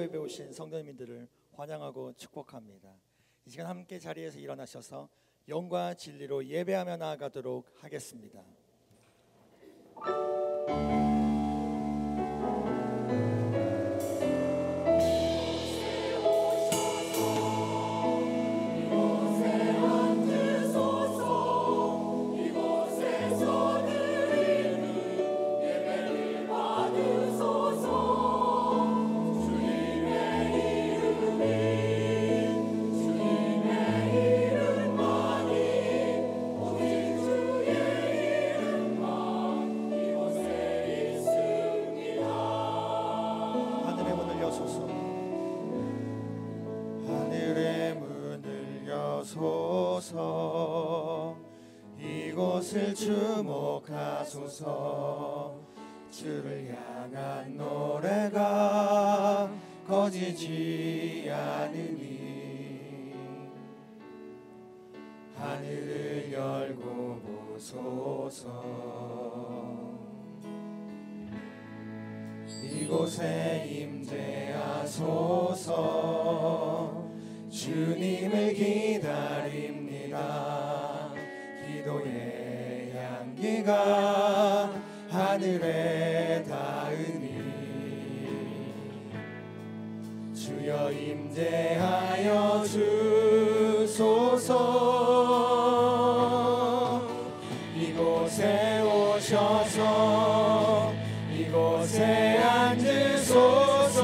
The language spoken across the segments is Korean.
예배 오신 성도님들을 환영하고 축복합니다. 이 시간 함께 자리에서 일어나셔서 영과 진리로 예배하며 나아가도록 하겠습니다. 이곳을 주목하소서. 주를 향한 노래가 꺼지지 않으니 하늘을 열고 보소서. 이곳에 임재하소서. 주님을 기다립니다. 기도의 향기가 하늘에 닿으니 주여 임재하여 주소서. 이곳에 오셔서 이곳에 앉으소서.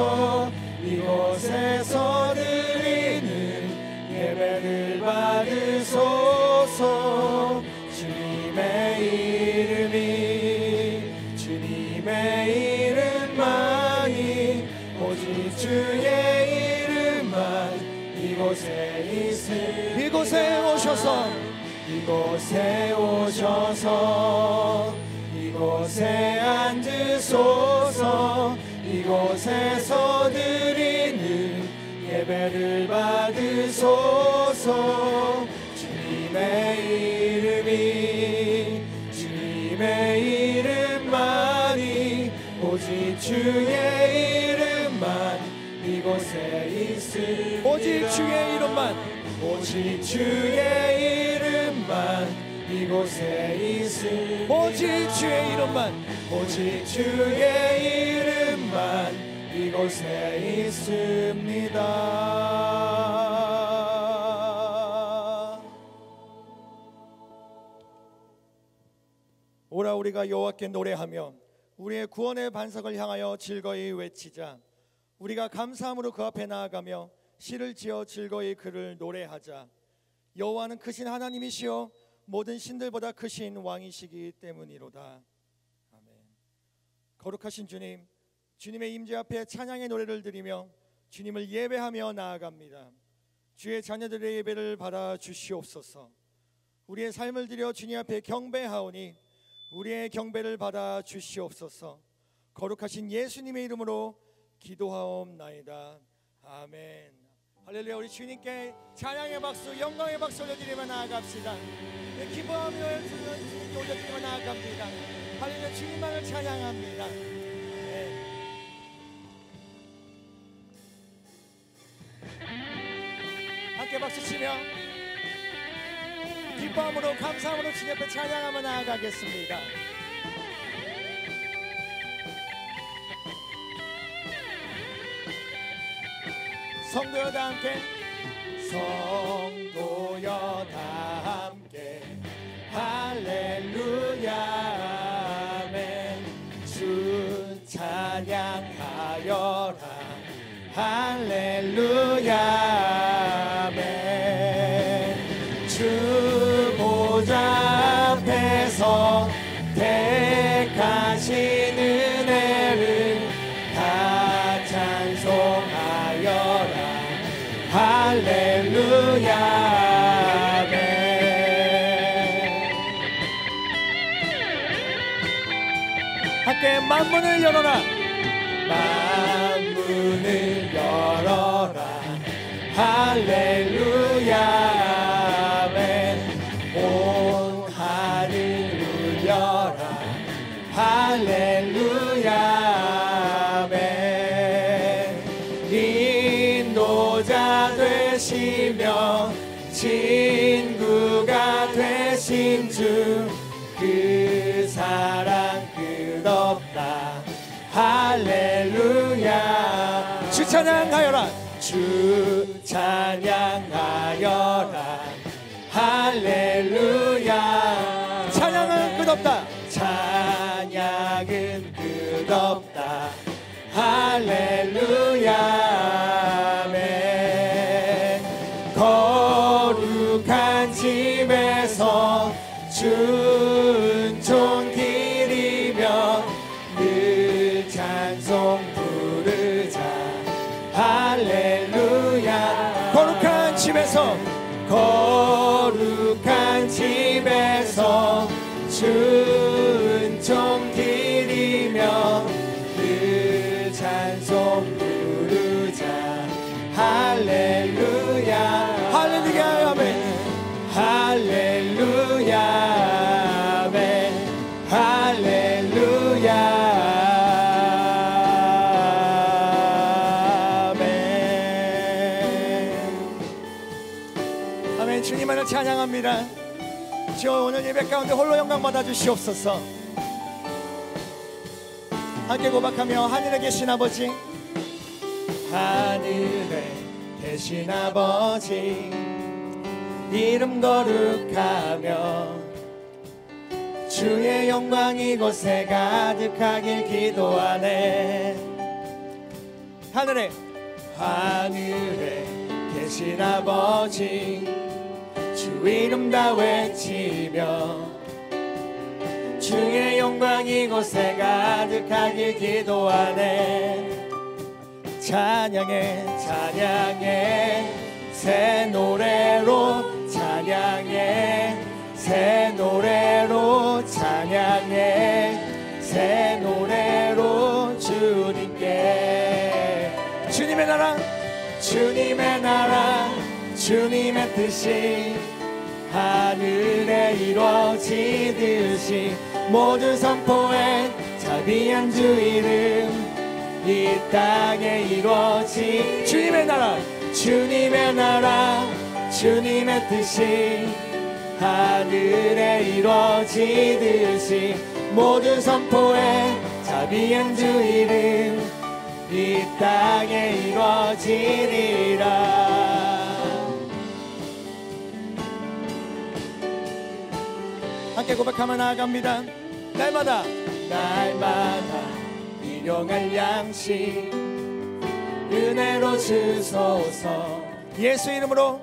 이곳에서 드리는 예배를 받으소서. 주님의 이름만이 오직 주의 이름만 이곳에 오셔서 이곳에 앉으소서. 이곳에서 드리는 예배를 받으소서. 주님의 이름만이 오직 주의 이름만 이곳에 있습니다. 오직 주의 이름만 이곳에 있습니다. 오직 주의 이름만 이곳에 있습니다. 오라 우리가 여호와께 노래하며 우리의 구원의 반석을 향하여 즐거이 외치자. 우리가 감사함으로 그 앞에 나아가며 시를 지어 즐거이 그를 노래하자. 여호와는 크신 하나님이시여 모든 신들보다 크신 왕이시기 때문이로다. 아멘. 거룩하신 주님, 주님의 임재 앞에 찬양의 노래를 드리며 주님을 예배하며 나아갑니다. 주의 자녀들의 예배를 받아 주시옵소서. 우리의 삶을 드려 주님 앞에 경배하오니 우리의 경배를 받아 주시옵소서. 거룩하신 예수님의 이름으로 기도하옵나이다. 아멘. 할렐루야. 우리 주님께 찬양의 박수, 영광의 박수 올려드리며 나아갑시다. 기뻐하며 주님께 올려드리며 나아갑니다. 할렐루야. 주님만을 찬양합니다. 함께 박수치며 기뻐함으로 감사함으로 주님 앞에 찬양하며 나아가겠습니다. 성도여 다 함께 할렐루야 아멘. 주 찬양하여라 할렐루야 아멘. 주 보좌 앞에서 택하신 은혜를 다 찬송하여라 할렐루야 아멘. 함께 만문을 열어라 할렐루야 아멘. 온 하늘 울려라 할렐루야 아멘. 주님 주 그 사랑 끝없다. 할렐루야. 주 찬양하여라. 주 찬양하여라. 할렐루야. 찬양은 끝없다. 찬양은 끝없다. 할렐루야. 아멘. 거룩한 집에서 준총 드리며 늘 찬송 부르자. 할렐루야. 거룩한 집에서 거룩한 집에서 준총 드리며 늘 찬송 부르자. 할렐루야. 할렐루야. 아멘. 할렐루야. 아멘. 할렐루야. 아멘. 주님만을 찬양합니다. 주여, 오늘 예배 가운데 홀로 영광 받아 주시옵소서. 함께 고백하며 하늘에 계신 아버지, 하늘에 계신 아버지, 이름 거룩하며 주의 영광 이곳에 가득하길 기도하네. 하늘에 계신 아버지, 주 이름 다 외치며 주의 영광 이곳에 가득하길 기도하네. 찬양해 찬양해 새 노래로, 찬양해 새 노래로, 찬양해 새 노래로 주님께. 주님의 나라, 주님의 나라, 주님의 뜻이 하늘에 이루어지듯이 모두 선포해 자비한 주 이름 이 땅에 이루어지. 주님의 나라, 주님의 나라, 주님의 뜻이 하늘에 이루어지듯이 모두 선포해 자비한 주 이름 이 땅에 이루어지리라. 함께 고백하며 나아갑니다. 날마다 일용할 양식 은혜로 주소서. 예수 이름으로,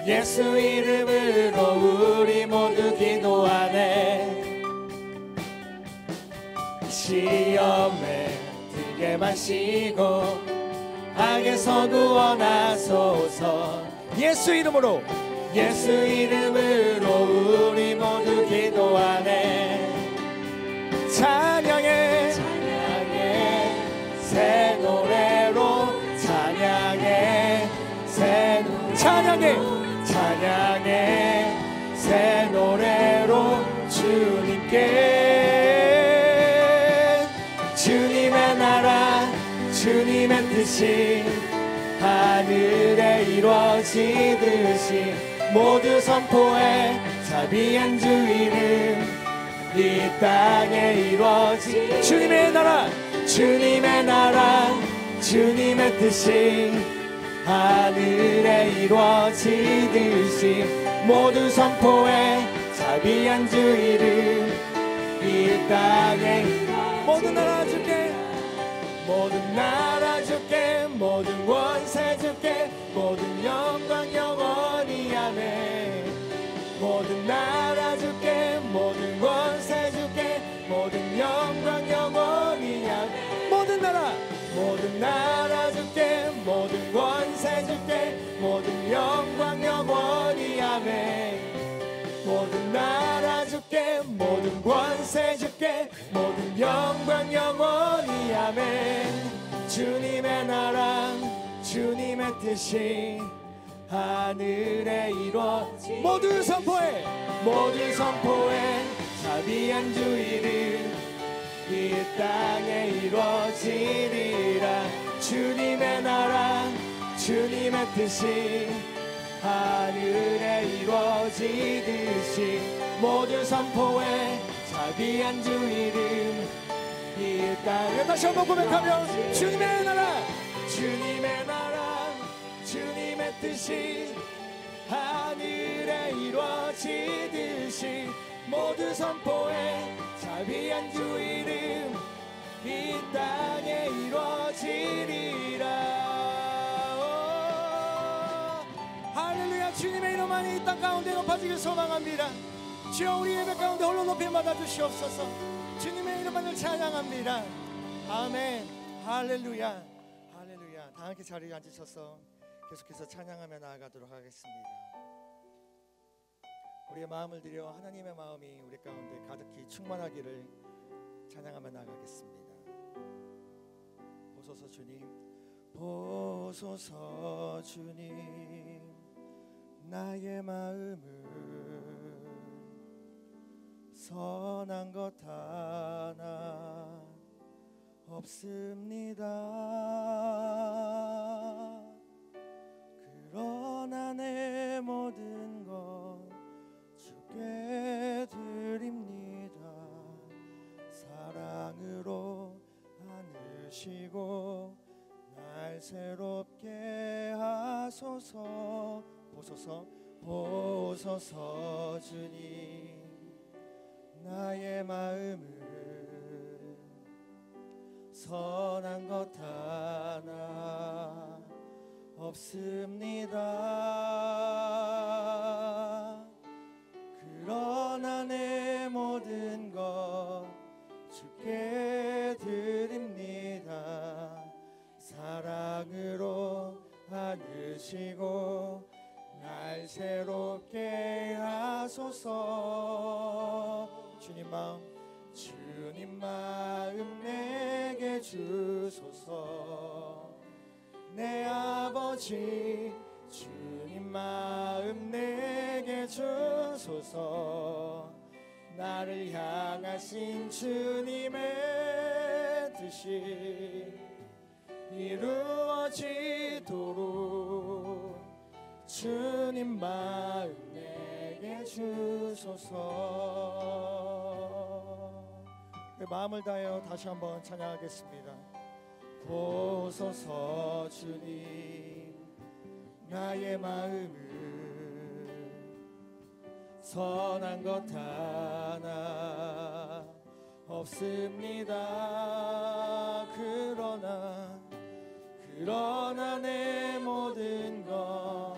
예수 이름으로 우리 모두 기도하네. 시험에 들게 마시고 악에서 구원하소서. 예수 이름으로, 예수 이름으로 우리 모두 기도하네. 찬양해 찬양해 새 노래로, 찬양해 새 노래, 찬양해 찬양해 새 노래로 주님께. 주님의 나라, 주님의 뜻이 하늘에 이루어지듯이 모두 선포해 자비한 주 이름 이 땅에 이루어지. 주님의 나라, 주님의 나라, 주님의 뜻이 하늘에 이루어지듯이 모두 선포해 자비한 주 이름 이 땅에. 모든 나라 주께, 모든 나라 주께, 모든 권세 주께, 모든 영광 영원히 아멘. 모든 나라 주께, 모든 권세 주께, 모든 영광 영원히 아멘. 모든 나라 주께, 모든 권세 주께, 모든 영광 영원히 아멘. 모든 나라 주께, 모든 권세 주께, 모든 영광 영원히 아멘. 주님의 나라, 주님의 뜻이 하늘에 이루어지. 모두 선포해, 모두 선포해 자비한 주 이름 이 땅에 이루어지리라. 주님의 나라, 주님의 뜻이 하늘에 이루어지듯이 모두 선포해 자비한 주 이름 이 땅에. 다시 한번 고백하며 주님의 나라 주님의 나라 주님의 뜻이 하늘에 이루어지듯이 모두 선포해 자비한 주 이름 이 땅에 이루어지리라. 할렐루야. 주님의 이름만이 이 땅 가운데 높아지길 소망합니다. 주여 우리 예배 가운데 홀로 높이 받아주시옵소서. 주님의 이름만을 찬양합니다. 아멘. 할렐루야. 할렐루야. 다 함께 자리에 앉으셔서 계속해서 찬양하며 나아가도록 하겠습니다. 우리의 마음을 들여 하나님의 마음이 우리 가운데 가득히 충만하기를 찬양하며 나아가겠습니다. 보소서 주님, 보소서 주님, 나의 마음은 선한 것 하나 없습니다. 그러나 내 모든 것 주께 드립니다. 사랑으로 안으시고 날 새롭게 하소서. 보소서 보소서 주님, 나의 마음은 선한 것 하나 없습니다. 그러나 내 모든 것 주께 드립니다. 사랑으로 안으시고 날 새롭게 하소서. 주님 마음 내게 주소서. 내 아버지 주님 마음 내게 주소서. 나를 향하신 주님의 뜻이 이루어지도록 주님 마음 내게 주소서. 그 마음을 다하여 다시 한번 찬양하겠습니다. 보소서 주님, 나의 마음은 선한 것 하나 없습니다. 그러나 내 모든 것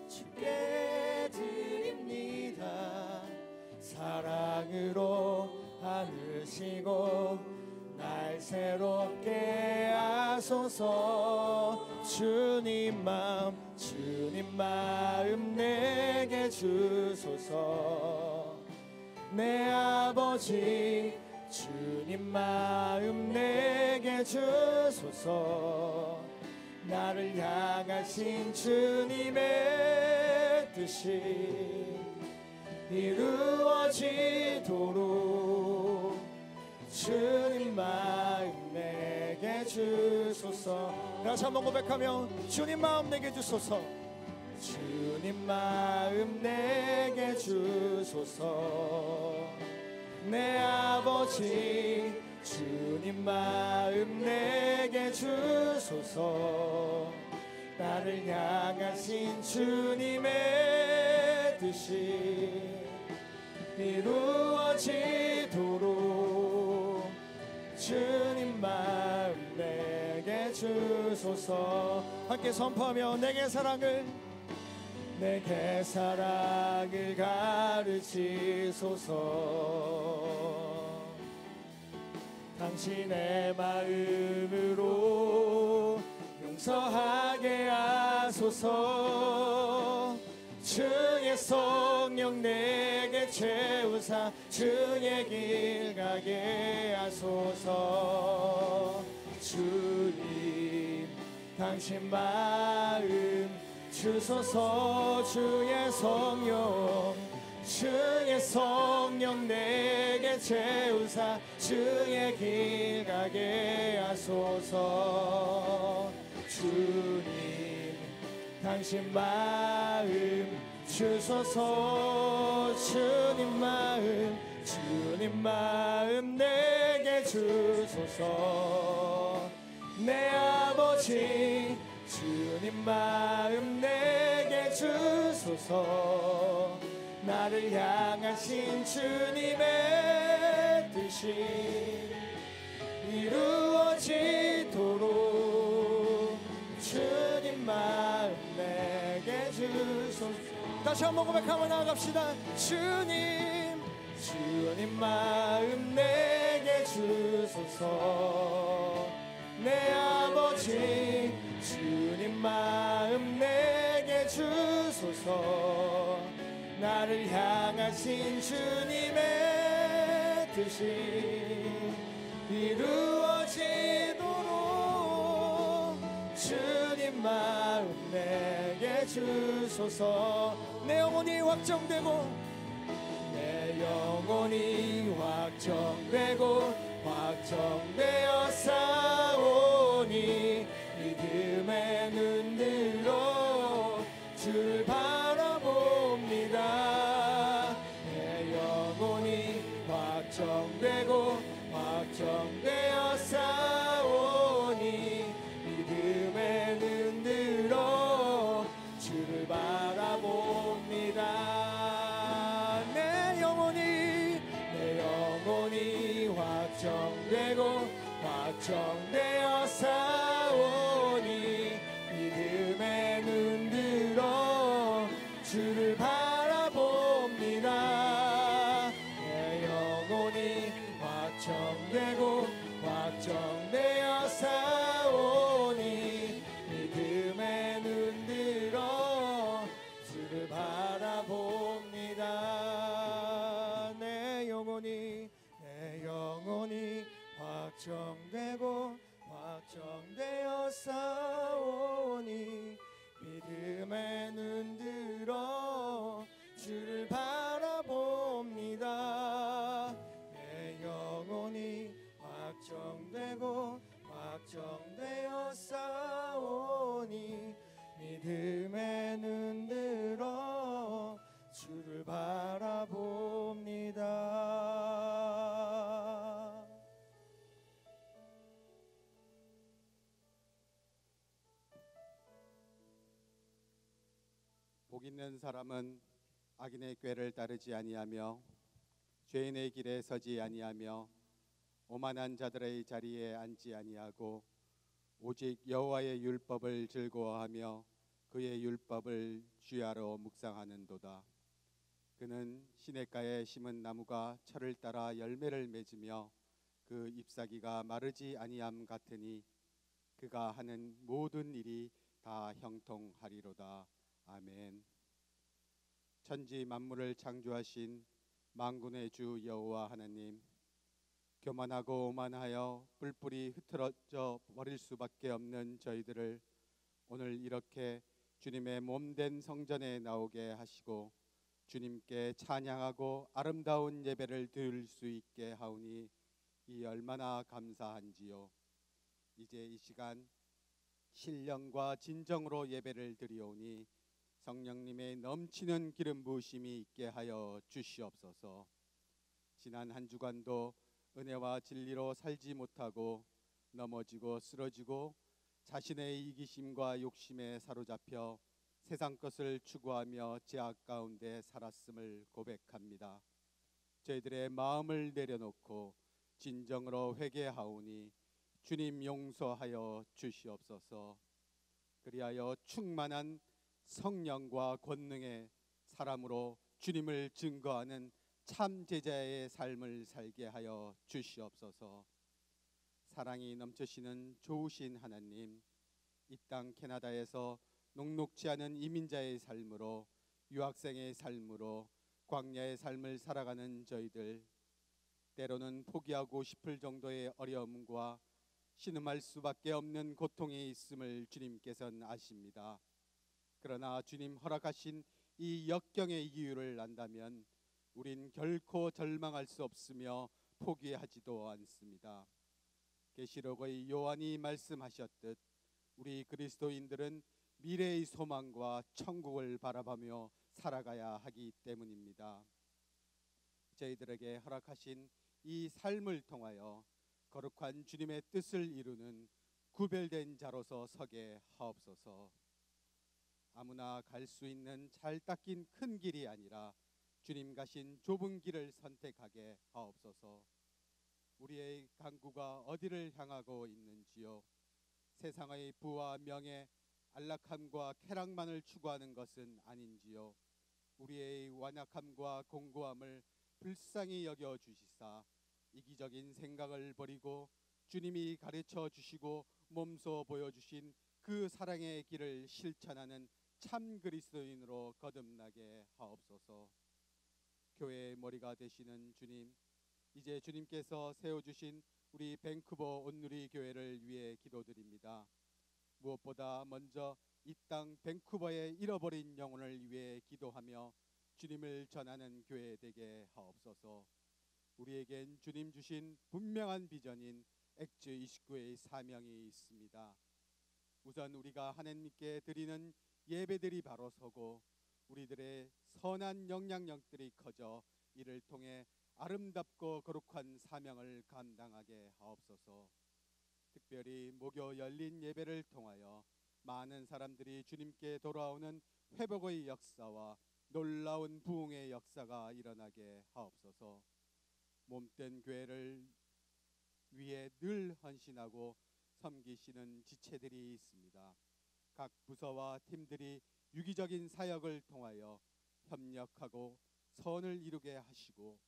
주께 드립니다. 사랑으로 안으시고 날 새롭게 하소서. 주님 마음 내게 주소서. 내 아버지 주님 마음 내게 주소서. 나를 향하신 주님의 뜻이 이루어지도록 주님 마음 내게 주소서. 다시 한번 고백하며 주님 마음 내게 주소서. 주님 마음 내게 주소서. 내 아버지 주님 마음 내게 주소서. 나를 향하신 주님의 뜻이 이루어지도록 주님 마음 내게 주소서. 함께 선포하며 내게 사랑을 가르치소서. 당신의 마음으로 용서하게 하소서. 주의 성령 내게 채우사 주의 길 가게 하소서. 주님 당신 마음 주소서. 주의 성령 내게 채우사 주의 길 가게 하소서. 주님 당신 마음 주소서. 주님 마음 내게 주소서. 내 아버지 주님 마음 내게 주소서. 나를 향하신 주님의 뜻이 이루어지도록 주님 마음 내게 주소서. 다시 한번 고백하며 나아갑시다. 주님 마음 내게 주소서. 내 아버지 주님 마음 내게 주소서. 나를 향하신 주님의 뜻이 이루어지도록 주님 마음 내게 주소서. 내 영혼이 확정되고 내 영혼이 확정되어 싸우니 믿음의 눈 들어 주를 바라봅니다. 내 영혼이 확정되어 싸우니 믿음의 눈 들어 주를 바라봅니다. 내 영혼이 확정되어 싸우니 믿음의 눈 들어 주를 바라봅니다. 내 영혼이 확정되어 싸우니 믿음의 눈 들어 주를 바라봅니다. 내 영혼이 확정되어 싸우니 믿음의 눈 들어 주를 바라봅니다. 내 영혼이 확정되어 싸우니 믿음의 눈 들어 주를 바라봅니다. 복 있는 사람은 악인의 꾀를 따르지 아니하며 죄인의 길에 서지 아니하며 오만한 자들의 자리에 앉지 아니하고 오직 여호와의 율법을 즐거워하며 그의 율법을 주야로 묵상하는도다. 그는 시냇가에 심은 나무가 철을 따라 열매를 맺으며 그 잎사귀가 마르지 아니함 같으니 그가 하는 모든 일이 다 형통하리로다. 아멘. 천지 만물을 창조하신 만군의 주 여호와 하나님, 교만하고 오만하여 뿔뿔이 흩어져 버릴 수밖에 없는 저희들을 오늘 이렇게 주님의 몸된 성전에 나오게 하시고 주님께 찬양하고 아름다운 예배를 드릴 수 있게 하오니 이 얼마나 감사한지요. 이제 이 시간 신령과 진정으로 예배를 드리오니 성령님의 넘치는 기름 부으심이 있게 하여 주시옵소서. 지난 한 주간도 은혜와 진리로 살지 못하고 넘어지고 쓰러지고 자신의 이기심과 욕심에 사로잡혀 세상 것을 추구하며 죄악 가운데 살았음을 고백합니다. 저희들의 마음을 내려놓고 진정으로 회개하오니 주님 용서하여 주시옵소서. 그리하여 충만한 성령과 권능의 사람으로 주님을 증거하는 참 제자의 삶을 살게 하여 주시옵소서. 사랑이 넘치시는 좋으신 하나님, 이 땅 캐나다에서 녹록지 않은 이민자의 삶으로, 유학생의 삶으로 광야의 삶을 살아가는 저희들, 때로는 포기하고 싶을 정도의 어려움과 신음할 수밖에 없는 고통이 있음을 주님께서는 아십니다. 그러나 주님 허락하신 이 역경의 이유를 안다면 우린 결코 절망할 수 없으며 포기하지도 않습니다. 계시록의 요한이 말씀하셨듯 우리 그리스도인들은 미래의 소망과 천국을 바라보며 살아가야 하기 때문입니다. 저희들에게 허락하신 이 삶을 통하여 거룩한 주님의 뜻을 이루는 구별된 자로서 서게 하옵소서. 아무나 갈 수 있는 잘 닦인 큰 길이 아니라 주님 가신 좁은 길을 선택하게 하옵소서. 우리의 강구가 어디를 향하고 있는지요? 세상의 부와 명예, 안락함과 쾌락만을 추구하는 것은 아닌지요? 우리의 완약함과 공고함을 불쌍히 여겨 주시사 이기적인 생각을 버리고 주님이 가르쳐 주시고 몸소 보여주신 그 사랑의 길을 실천하는 참 그리스도인으로 거듭나게 하옵소서. 교회의 머리가 되시는 주님, 이제 주님께서 세워주신 우리 밴쿠버 온누리 교회를 위해 기도드립니다. 무엇보다 먼저 이 땅 밴쿠버의 잃어버린 영혼을 위해 기도하며 주님을 전하는 교회 되게 하옵소서. 우리에겐 주님 주신 분명한 비전인 액트 29의 사명이 있습니다. 우선 우리가 하나님께 드리는 예배들이 바로 서고 우리들의 선한 영향력들이 커져 이를 통해 아름답고 거룩한 사명을 감당하게 하옵소서. 특별히 목요 열린 예배를 통하여 많은 사람들이 주님께 돌아오는 회복의 역사와 놀라운 부흥의 역사가 일어나게 하옵소서. 몸된 교회를 위해 늘 헌신하고 섬기시는 지체들이 있습니다. 각 부서와 팀들이 유기적인 사역을 통하여 협력하고 선을 이루게 하시고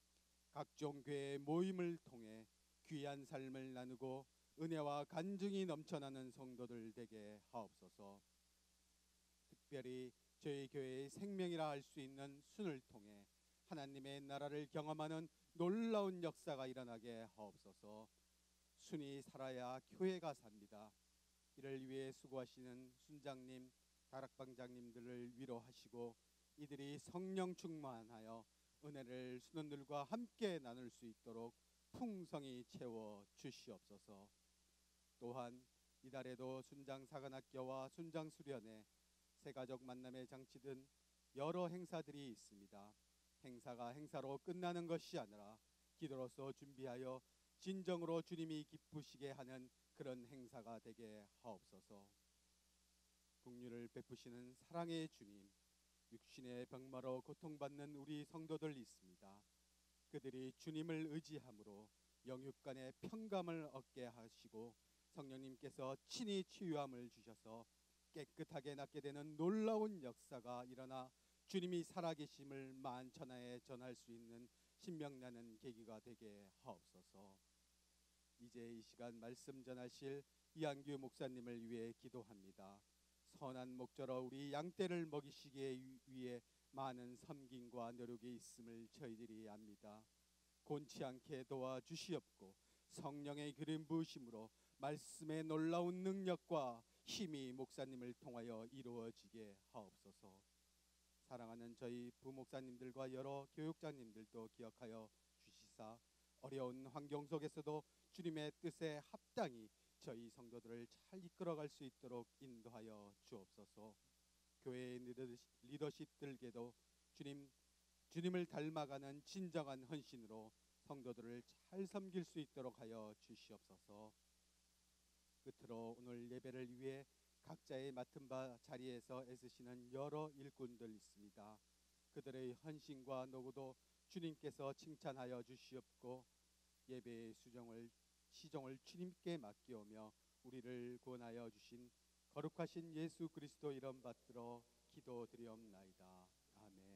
각종 교회 모임을 통해 귀한 삶을 나누고 은혜와 간증이 넘쳐나는 성도들 되게 하옵소서. 특별히 저희 교회의 생명이라 할 수 있는 순을 통해 하나님의 나라를 경험하는 놀라운 역사가 일어나게 하옵소서. 순이 살아야 교회가 삽니다. 이를 위해 수고하시는 순장님, 다락방장님들을 위로하시고 이들이 성령 충만하여 은혜를 순원들과 함께 나눌 수 있도록 풍성히 채워 주시옵소서. 또한 이달에도 순장사관학교와 순장수련회, 새가족 만남의 장치 등 여러 행사들이 있습니다. 행사가 행사로 끝나는 것이 아니라 기도로서 준비하여 진정으로 주님이 기쁘시게 하는 그런 행사가 되게 하옵소서. 긍휼을 베푸시는 사랑의 주님, 육신의 병마로 고통받는 우리 성도들 있습니다. 그들이 주님을 의지함으로 영육간의 평감을 얻게 하시고 성령님께서 친히 치유함을 주셔서 깨끗하게 낫게 되는 놀라운 역사가 일어나 주님이 살아계심을 만천하에 전할 수 있는 신명나는 계기가 되게 하옵소서. 이제 이 시간 말씀 전하실 이한규 목사님을 위해 기도합니다. 선한 목자로 우리 양떼를 먹이시기 위해 많은 섬김과 노력이 있음을 저희들이 압니다. 곤치 않게 도와주시옵고 성령의 기름 부으심으로 말씀의 놀라운 능력과 힘이 목사님을 통하여 이루어지게 하옵소서. 사랑하는 저희 부목사님들과 여러 교육자님들도 기억하여 주시사 어려운 환경 속에서도 주님의 뜻에 합당히 저희 성도들을 잘 이끌어갈 수 있도록 인도하여 주옵소서. 교회의 리더십들에게도 주님을 닮아가는 진정한 헌신으로 성도들을 잘 섬길 수 있도록 하여 주시옵소서. 끝으로 오늘 예배를 위해 각자의 맡은 바 자리에서 애쓰시는 여러 일꾼들 있습니다. 그들의 헌신과 노고도 주님께서 칭찬하여 주시옵고 예배의 시종을 주님께 맡기오며 우리를 구원하여 주신 거룩하신 예수 그리스도 이름 받들어 기도드리옵나이다. 아멘.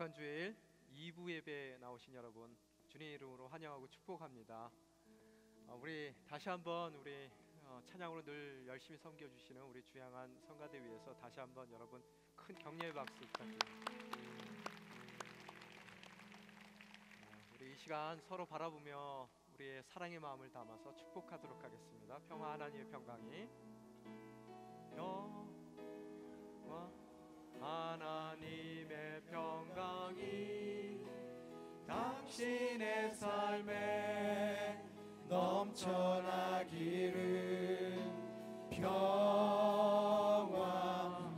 거룩한 주일 2부 예배에 나오신 여러분 주님 이름으로 환영하고 축복합니다. 우리 다시 한번 우리 찬양으로 늘 열심히 섬겨주시는 우리 주양한 성가대 위해서 다시 한번 여러분 큰 격려의 박수 부탁드립니다. 우리 이 시간 서로 바라보며 우리의 사랑의 마음을 담아서 축복하도록 하겠습니다. 평화 하나님의 평강이 너와 하나님의 평강이 당신의 삶에 넘쳐나기를. 평화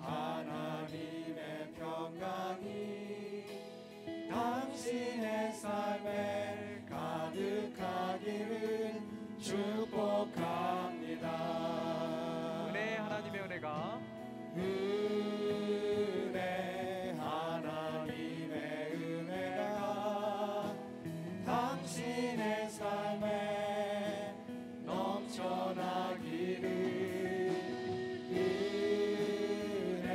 하나님의 평강이 당신의 삶에 가득하기를 축복합니다. 은혜 하나님의 은혜가 은혜 하나님의 은혜가 당신의 삶에 넘쳐나기를. 은혜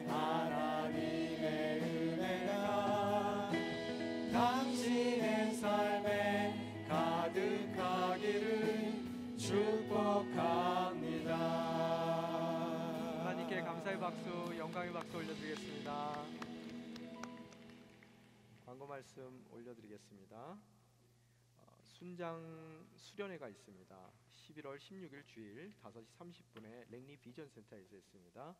하나님의 은혜가 당신의 삶에 가득하기를 축복합니다. 하나님께 감사의 박수, 영광의 박수 올려드리겠습니다. 광고 말씀 올려드리겠습니다. 순장 수련회가 있습니다. 11월 16일 주일 5시 30분에 랭리 비전 센터에서 있습니다.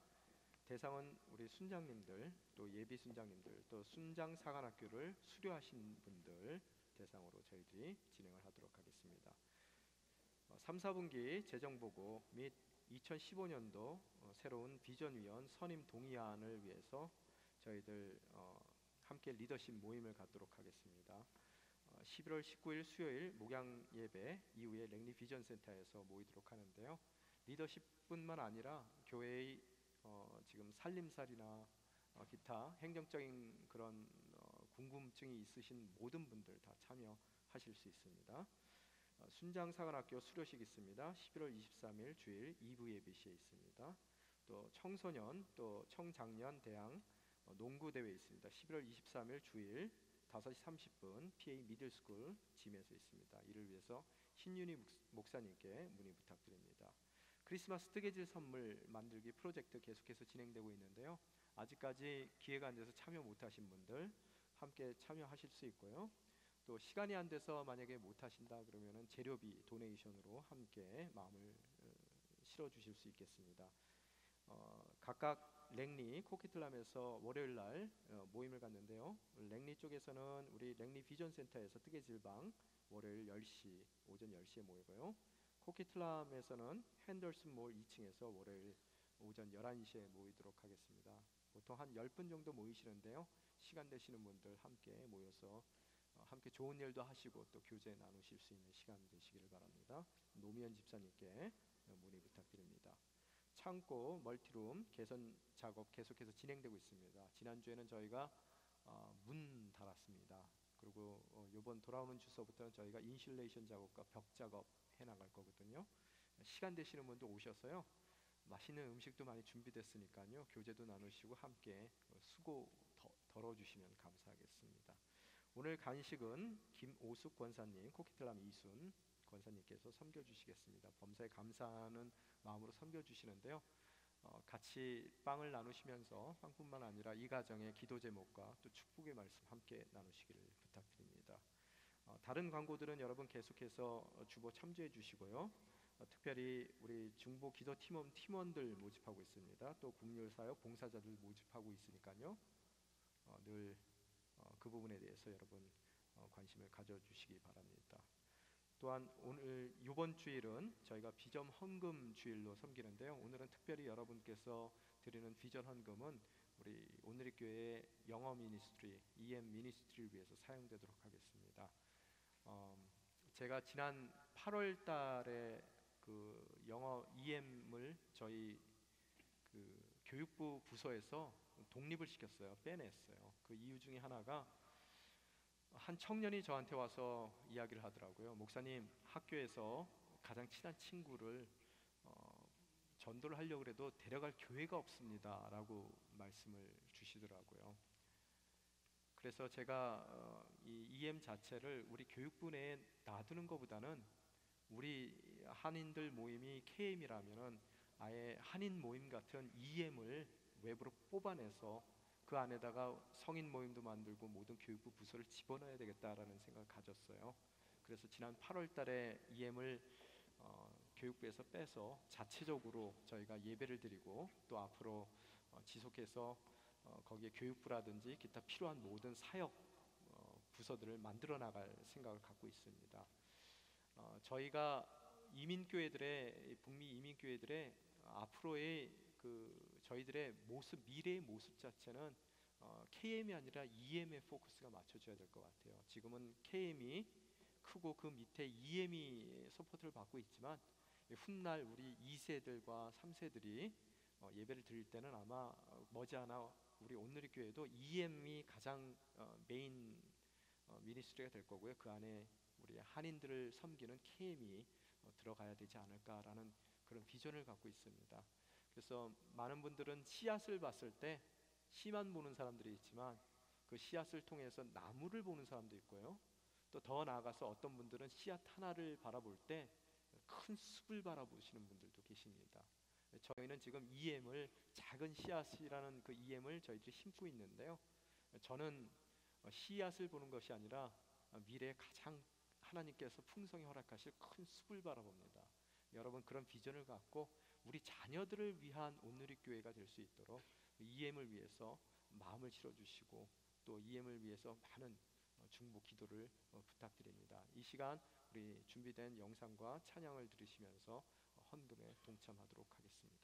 대상은 우리 순장님들, 또 예비 순장님들, 또 순장 사관학교를 수료하신 분들 대상으로 저희들이 진행을 하도록 하겠습니다. 3, 4분기 재정보고 및 2015년도 새로운 비전위원 선임 동의안을 위해서 저희들 함께 리더십 모임을 갖도록 하겠습니다. 11월 19일 수요일 목양 예배 이후에 랭리 비전 센터에서 모이도록 하는데요. 리더십뿐만 아니라 교회의 지금 살림살이나 기타 행정적인 그런 궁금증이 있으신 모든 분들 다 참여하실 수 있습니다. 순장사관학교 수료식 있습니다. 11월 23일 주일 2부 예배시에 있습니다. 또 청소년 또 청장년 대항 농구 대회 있습니다. 11월 23일 주일 5시 30분 PA 미들스쿨 짐에서 있습니다. 이를 위해서 신윤희 목사님께 문의 부탁드립니다. 크리스마스 뜨개질 선물 만들기 프로젝트 계속해서 진행되고 있는데요. 아직까지 기회가 안 돼서 참여 못하신 분들 함께 참여하실 수 있고요. 또 시간이 안 돼서 만약에 못하신다 그러면은 재료비 도네이션으로 함께 마음을 실어 주실 수 있겠습니다. 각각 랭리 코키틀람에서 월요일 날 모임을 갖는데요. 랭리 쪽에서는 우리 랭리 비전 센터에서 뜨개질방 월요일 10시 오전 10시에 모이고요. 코키틀람에서는 핸더슨 몰 2층에서 월요일 오전 11시에 모이도록 하겠습니다. 보통 한 10분 정도 모이시는데요. 시간 되시는 분들 함께 모여서 함께 좋은 일도 하시고 또 교제 나누실 수 있는 시간 되시기를 바랍니다. 노미연 집사님께 문의 부탁드립니다. 창고 멀티룸 개선 작업 계속해서 진행되고 있습니다. 지난주에는 저희가 문 달았습니다. 그리고 이번 돌아오는 주서부터는 저희가 인슐레이션 작업과 벽 작업 해나갈 거거든요. 시간 되시는 분도 오셔서요. 맛있는 음식도 많이 준비됐으니까요. 교제도 나누시고 함께 수고 덜어주시면 감사하겠습니다. 오늘 간식은 김오숙 권사님, 코키틀람 이순 권사님께서 섬겨주시겠습니다. 범사에 감사하는 마음으로 섬겨주시는데요. 같이 빵을 나누시면서 빵뿐만 아니라 이 가정의 기도 제목과 또 축복의 말씀 함께 나누시기를 부탁드립니다. 다른 광고들은 여러분 계속해서 주보 참조해 주시고요. 특별히 우리 중보 기도 팀원들 모집하고 있습니다. 또 국률사역 봉사자들 모집하고 있으니까요. 늘 그 부분에 대해서 여러분 관심을 가져주시기 바랍니다. 또한 오늘 이번 주일은 저희가 비전 헌금 주일로 섬기는데요. 오늘은 특별히 여러분께서 드리는 비전 헌금은 우리 오늘의 교회의 영어 미니스트리, EM 미니스트리를 위해서 사용되도록 하겠습니다. 제가 지난 8월 달에 그 영어 EM을 저희 그 교육부 부서에서 독립을 시켰어요. 빼냈어요. 그 이유 중에 하나가 한 청년이 저한테 와서 이야기를 하더라고요. 목사님, 학교에서 가장 친한 친구를 전도를 하려고 해도 데려갈 교회가 없습니다 라고 말씀을 주시더라고요. 그래서 제가 이 EM 자체를 우리 교육부 내에 놔두는 것보다는 우리 한인들 모임이 KM이라면은 아예 한인 모임 같은 EM을 외부로 뽑아내서 그 안에다가 성인 모임도 만들고 모든 교육부 부서를 집어넣어야 되겠다라는 생각을 가졌어요. 그래서 지난 8월 달에 EM을 교육부에서 빼서 자체적으로 저희가 예배를 드리고 또 앞으로 지속해서 거기에 교육부라든지 기타 필요한 모든 사역 부서들을 만들어 나갈 생각을 갖고 있습니다. 저희가 이민교회들의 북미 이민교회들의 앞으로의 그 저희들의 모습 미래의 모습 자체는 KM이 아니라 EM에 포커스가 맞춰져야 될 것 같아요. 지금은 KM이 크고 그 밑에 EM이 서포트를 받고 있지만 훗날 우리 2세들과 3세들이 예배를 드릴 때는 아마 머지않아 우리 온누리 교회도 EM이 가장 메인 미니스트리가 될 거고요. 그 안에 우리 한인들을 섬기는 KM이 들어가야 되지 않을까라는 그런 비전을 갖고 있습니다. 그래서 많은 분들은 씨앗을 봤을 때 씨만 보는 사람들이 있지만 그 씨앗을 통해서 나무를 보는 사람도 있고요. 또 더 나아가서 어떤 분들은 씨앗 하나를 바라볼 때 큰 숲을 바라보시는 분들도 계십니다. 저희는 지금 EM을 작은 씨앗이라는 그 EM을 저희들이 심고 있는데요. 저는 씨앗을 보는 것이 아니라 미래에 가장 하나님께서 풍성히 허락하실 큰 숲을 바라봅니다. 여러분 그런 비전을 갖고 우리 자녀들을 위한 온누리 교회가 될 수 있도록 EM을 위해서 마음을 실어주시고 또 EM을 위해서 많은 중보 기도를 부탁드립니다. 이 시간 우리 준비된 영상과 찬양을 들으시면서 헌금에 동참하도록 하겠습니다.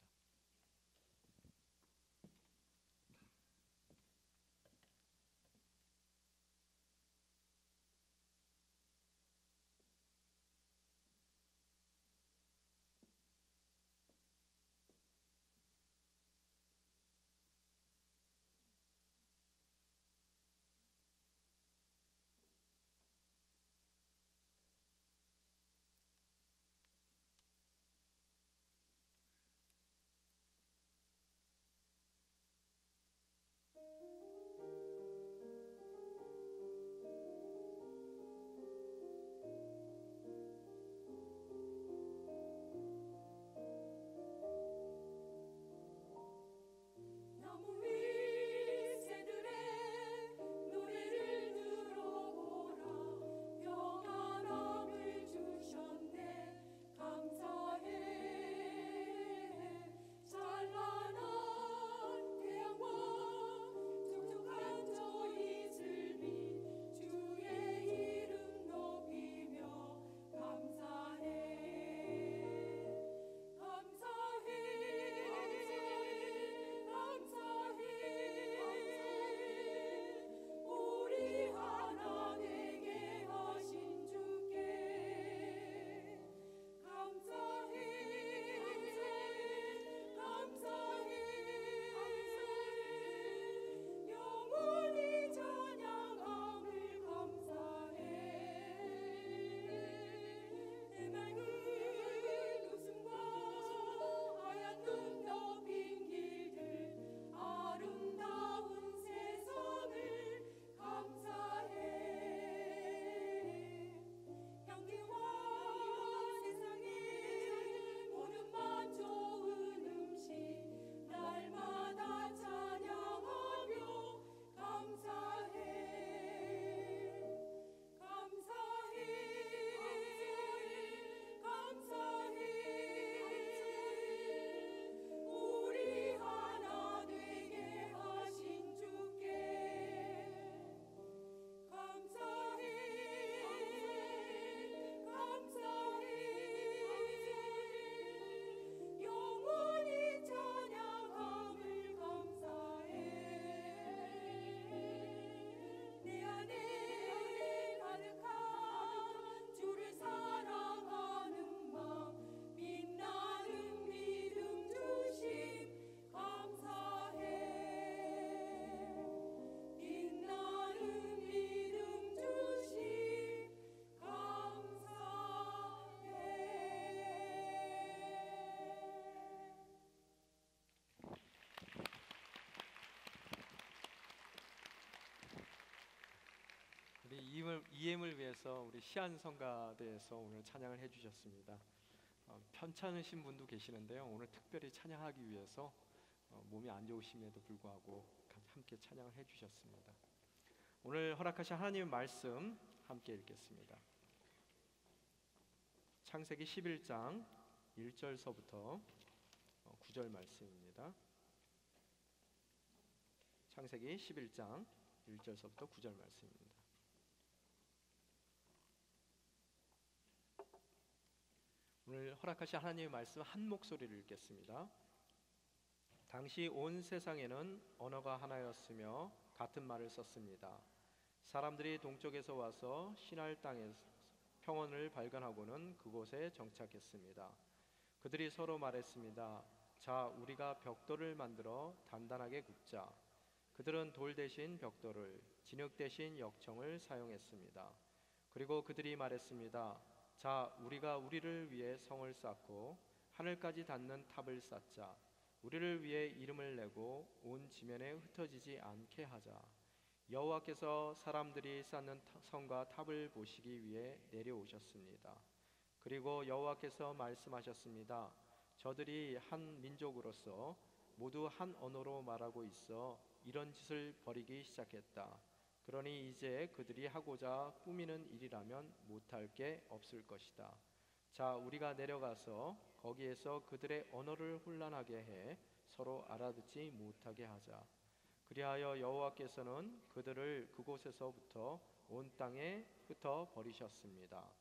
EM을 위해서 우리 시안 성가대에서 오늘 찬양을 해주셨습니다. 편찮으신 분도 계시는데요. 오늘 특별히 찬양하기 위해서 몸이 안 좋으심에도 불구하고 함께 찬양을 해주셨습니다. 오늘 허락하신 하나님의 말씀 함께 읽겠습니다. 창세기 11장 1절서부터 9절 말씀입니다. 창세기 11장 1절서부터 9절 말씀입니다. 오늘 허락하신 하나님의 말씀 한 목소리를 읽겠습니다. 당시 온 세상에는 언어가 하나였으며 같은 말을 썼습니다. 사람들이 동쪽에서 와서 시날 땅에서 평원을 발견하고는 그곳에 정착했습니다. 그들이 서로 말했습니다. 자, 우리가 벽돌을 만들어 단단하게 굽자. 그들은 돌 대신 벽돌을, 진흙 대신 역청을 사용했습니다. 그리고 그들이 말했습니다. 자, 우리가 우리를 위해 성을 쌓고 하늘까지 닿는 탑을 쌓자. 우리를 위해 이름을 내고 온 지면에 흩어지지 않게 하자. 여호와께서 사람들이 쌓는 성과 탑을 보시기 위해 내려오셨습니다. 그리고 여호와께서 말씀하셨습니다. 저들이 한 민족으로서 모두 한 언어로 말하고 있어 이런 짓을 벌이기 시작했다. 그러니 이제 그들이 하고자 꾸미는 일이라면 못할 게 없을 것이다. 자, 우리가 내려가서 거기에서 그들의 언어를 혼란하게 해 서로 알아듣지 못하게 하자. 그리하여 여호와께서는 그들을 그곳에서부터 온 땅에 흩어 버리셨습니다.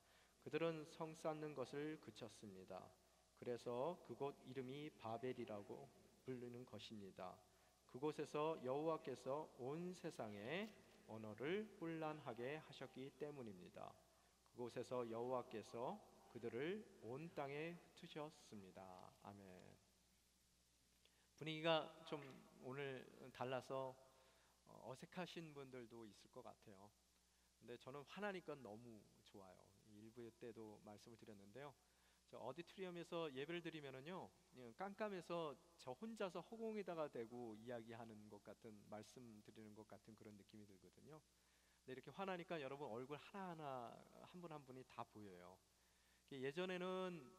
그들은 성 쌓는 것을 그쳤습니다. 그래서 그곳 이름이 바벨이라고 부르는 것입니다. 그곳에서 여호와께서 온 세상의 언어를 혼란하게 하셨기 때문입니다. 그곳에서 여호와께서 그들을 온 땅에 흩으셨습니다. 아멘. 분위기가 좀 오늘 달라서 어색하신 분들도 있을 것 같아요. 근데 저는 화나니까 너무 좋아요. 일부 때도 말씀을 드렸는데요. 저 어디토리움에서 예배를 드리면은요, 깜깜해서 저 혼자서 허공에다가 대고 이야기하는 것 같은, 말씀 드리는 것 같은 그런 느낌이 들거든요. 근데 이렇게 화나니까 여러분 얼굴 하나하나 한 분 한 분이 다 보여요. 예전에는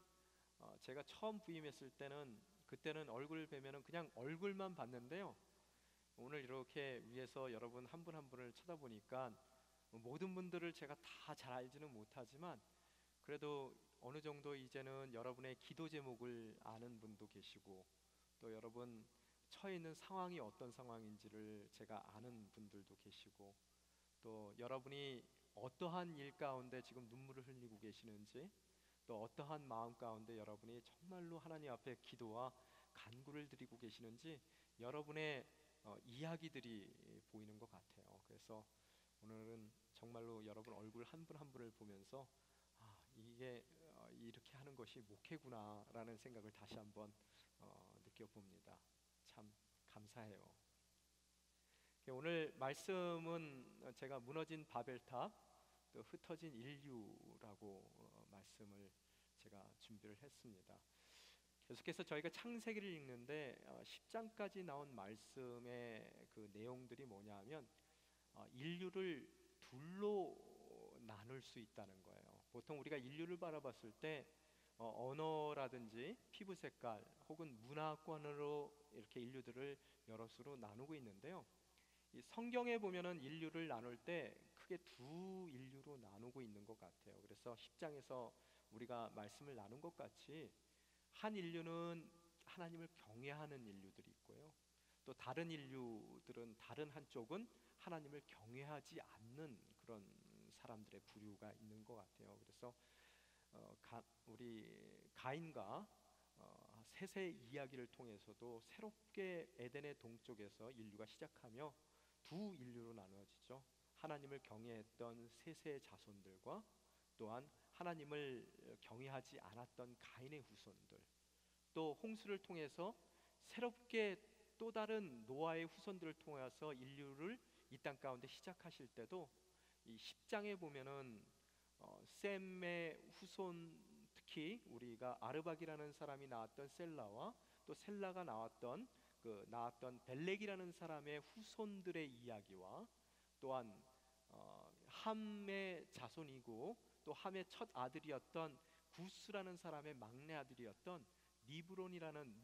제가 처음 부임했을 때는 그때는 얼굴 뵈면은 그냥 얼굴만 봤는데요. 오늘 이렇게 위에서 여러분 한 분 한 분을 쳐다보니까 모든 분들을 제가 다 잘 알지는 못하지만 그래도 어느 정도 이제는 여러분의 기도 제목을 아는 분도 계시고 또 여러분 처해 있는 상황이 어떤 상황인지를 제가 아는 분들도 계시고 또 여러분이 어떠한 일 가운데 지금 눈물을 흘리고 계시는지 또 어떠한 마음 가운데 여러분이 정말로 하나님 앞에 기도와 간구를 드리고 계시는지 여러분의 이야기들이 보이는 것 같아요. 그래서 오늘은 정말로 여러분 얼굴 한 분 한 분을 보면서 이게 이렇게 하는 것이 목회구나라는 생각을 다시 한번 느껴봅니다. 참 감사해요. 오늘 말씀은 제가 무너진 바벨탑 또 흩어진 인류라고 말씀을 제가 준비를 했습니다. 계속해서 저희가 창세기를 읽는데 10장까지 나온 말씀의 그 내용들이 뭐냐면 인류를 둘로 나눌 수 있다는 거예요. 보통 우리가 인류를 바라봤을 때 언어라든지 피부 색깔 혹은 문화권으로 이렇게 인류들을 여러 수로 나누고 있는데요. 이 성경에 보면은 인류를 나눌 때 크게 두 인류로 나누고 있는 것 같아요. 그래서 10장에서 우리가 말씀을 나눈 것 같이 한 인류는 하나님을 경외하는 인류들이 있고요. 또 다른 인류들은 다른 한쪽은 하나님을 경외하지 않는 그런 사람들의 부류가 있는 것 같아요. 그래서 우리 가인과 셋의 이야기를 통해서도 새롭게 에덴의 동쪽에서 인류가 시작하며 두 인류로 나누어지죠. 하나님을 경외했던 셋의 자손들과 또한 하나님을 경외하지 않았던 가인의 후손들, 또 홍수를 통해서 새롭게 또 다른 노아의 후손들을 통해서 인류를 이 땅 가운데 시작하실 때도 이 10장에 보면은 셈의 후손, 특히 우리가 아르박이라는 사람이 낳았던 셀라와 또 셀라가 낳았던 벨렉이라는 사람의 후손들의 이야기와 또한 함의 자손이고 또 함의 첫 아들이었던 구스라는 사람의 막내 아들이었던 니므롯이라는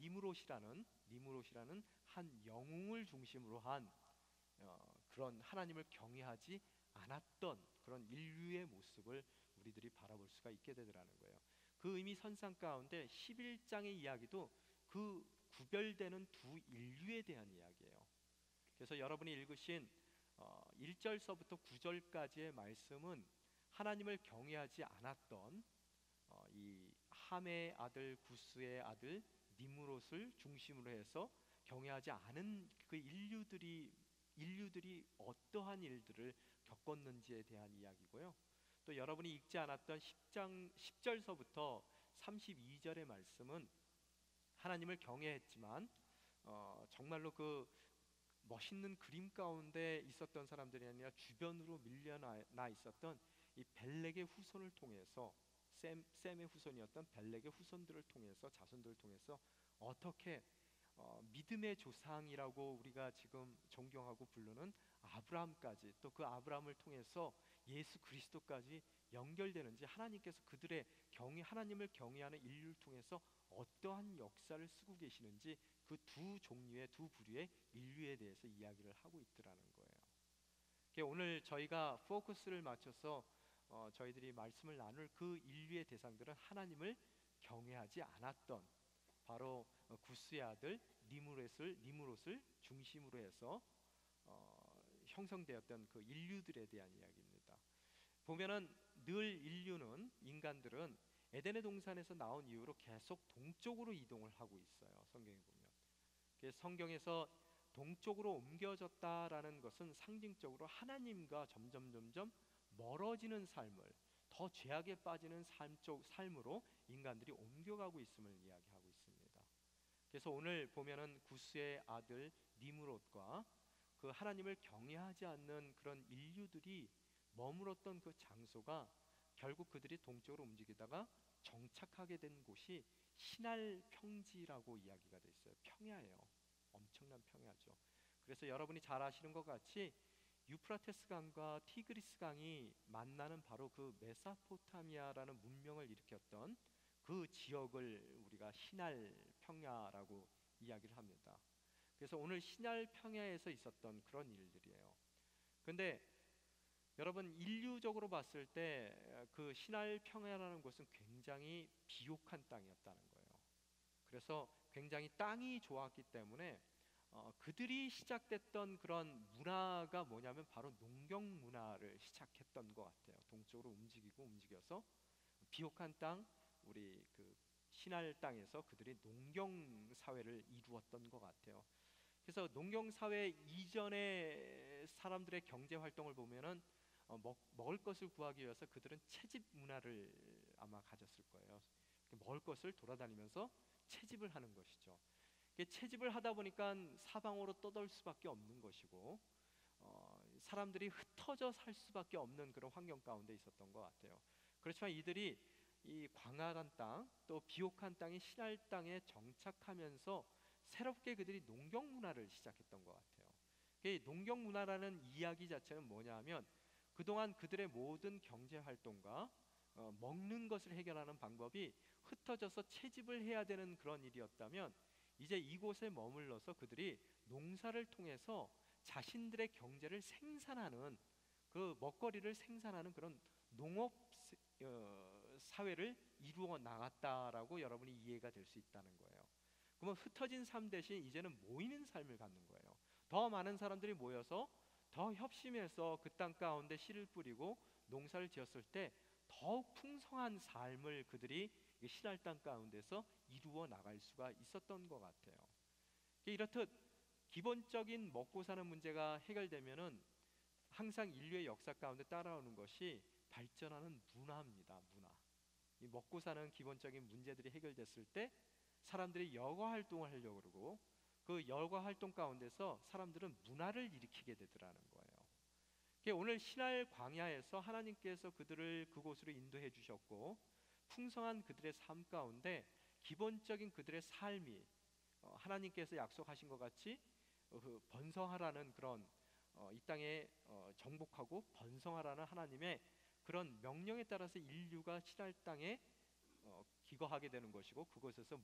한 영웅을 중심으로 한 그런 하나님을 경외하지 않았던 그런 인류의 모습을 우리들이 바라볼 수가 있게 되더라는 거예요. 그 의미 선상 가운데 11장의 이야기도 그 구별되는 두 인류에 대한 이야기예요. 그래서 여러분이 읽으신 1절서부터 9절까지의 말씀은 하나님을 경외하지 않았던 이 함의 아들 구스의 아들 니므롯을 중심으로 해서 경외하지 않은 그 인류들이 어떠한 일들을 겪었는지에 대한 이야기고요. 또 여러분이 읽지 않았던 10장 10절서부터 32절의 말씀은 하나님을 경외했지만 정말로 그 멋있는 그림 가운데 있었던 사람들이 아니라 주변으로 밀려나 있었던 이 벨렉의 후손을 통해서 셈의 후손이었던 벨렉의 후손들을 통해서 자손들을 통해서 어떻게 믿음의 조상이라고 우리가 지금 존경하고 부르는 아브라함까지 또 그 아브라함을 통해서 예수 그리스도까지 연결되는지 하나님께서 그들의 하나님을 경외하는 인류를 통해서 어떠한 역사를 쓰고 계시는지 그 두 종류의 두 부류의 인류에 대해서 이야기를 하고 있더라는 거예요. 오늘 저희가 포커스를 맞춰서 저희들이 말씀을 나눌 그 인류의 대상들은 하나님을 경외하지 않았던 바로 구스의 아들 니므롯을 중심으로 해서 형성되었던 그 인류들에 대한 이야기입니다. 보면은 늘 인간들은 에덴의 동산에서 나온 이후로 계속 동쪽으로 이동을 하고 있어요. 성경에 보면. 그래서 성경에서 동쪽으로 옮겨졌다라는 것은 상징적으로 하나님과 점점 멀어지는 삶을 더 죄악에 빠지는 삶으로 인간들이 옮겨가고 있음을 이야기하고 있습니다. 그래서 오늘 보면은 구스의 아들 니므롯과 그 하나님을 경외하지 않는 그런 인류들이 머물었던 그 장소가 결국 그들이 동쪽으로 움직이다가 정착하게 된 곳이 시날 평지라고 이야기가 돼 있어요. 평야예요. 엄청난 평야죠. 그래서 여러분이 잘 아시는 것 같이 유프라테스 강과 티그리스 강이 만나는 바로 그 메소포타미아라는 문명을 일으켰던 그 지역을 우리가 시날 평야라고 이야기를 합니다. 그래서 오늘 시날 평야에서 있었던 그런 일들이에요. 근데 여러분 인류적으로 봤을 때 그 시날 평야라는 곳은 굉장히 비옥한 땅이었다는 거예요. 그래서 굉장히 땅이 좋았기 때문에 그들이 시작됐던 그런 문화가 뭐냐면 바로 농경 문화를 시작했던 것 같아요. 동쪽으로 움직여서 비옥한 땅 우리 그 시날 땅에서 그들이 농경 사회를 이루었던 것 같아요. 그래서 농경 사회 이전의 사람들의 경제 활동을 보면은 먹을 것을 구하기 위해서 그들은 채집 문화를 아마 가졌을 거예요. 먹을 것을 돌아다니면서 채집을 하는 것이죠. 채집을 하다 보니까 사방으로 떠돌 수밖에 없는 것이고 사람들이 흩어져 살 수밖에 없는 그런 환경 가운데 있었던 것 같아요. 그렇지만 이들이 이 광활한 땅 또 비옥한 땅인 시날 땅에 정착하면서 새롭게 그들이 농경 문화를 시작했던 것 같아요. 이 농경 문화라는 이야기 자체는 뭐냐면 그동안 그들의 모든 경제 활동과 먹는 것을 해결하는 방법이 흩어져서 채집을 해야 되는 그런 일이었다면 이제 이곳에 머물러서 그들이 농사를 통해서 자신들의 경제를 생산하는 그 먹거리를 생산하는 그런 농업 사회를 이루어 나갔다라고 여러분이 이해가 될 수 있다는 거예요. 그러면 흩어진 삶 대신 이제는 모이는 삶을 갖는 거예요. 더 많은 사람들이 모여서 더 협심해서 그 땅 가운데 씨를 뿌리고 농사를 지었을 때 더욱 풍성한 삶을 그들이 시날 땅 가운데서 이루어 나갈 수가 있었던 것 같아요. 이렇듯 기본적인 먹고 사는 문제가 해결되면은 항상 인류의 역사 가운데 따라오는 것이 발전하는 문화입니다. 문화. 이 먹고 사는 기본적인 문제들이 해결됐을 때 사람들이 여가 활동을 하려고 그러고 그 여가 활동 가운데서 사람들은 문화를 일으키게 되더라는 거예요. 오늘 시날 광야에서 하나님께서 그들을 그곳으로 인도해 주셨고 풍성한 그들의 삶 가운데 기본적인 그들의 삶이 하나님께서 약속하신 것 같이 번성하라는 그런 이 땅에 정복하고 번성하라는 하나님의 그런 명령에 따라서 인류가 신할 땅에 기거하게 되는 것이고, 그곳에서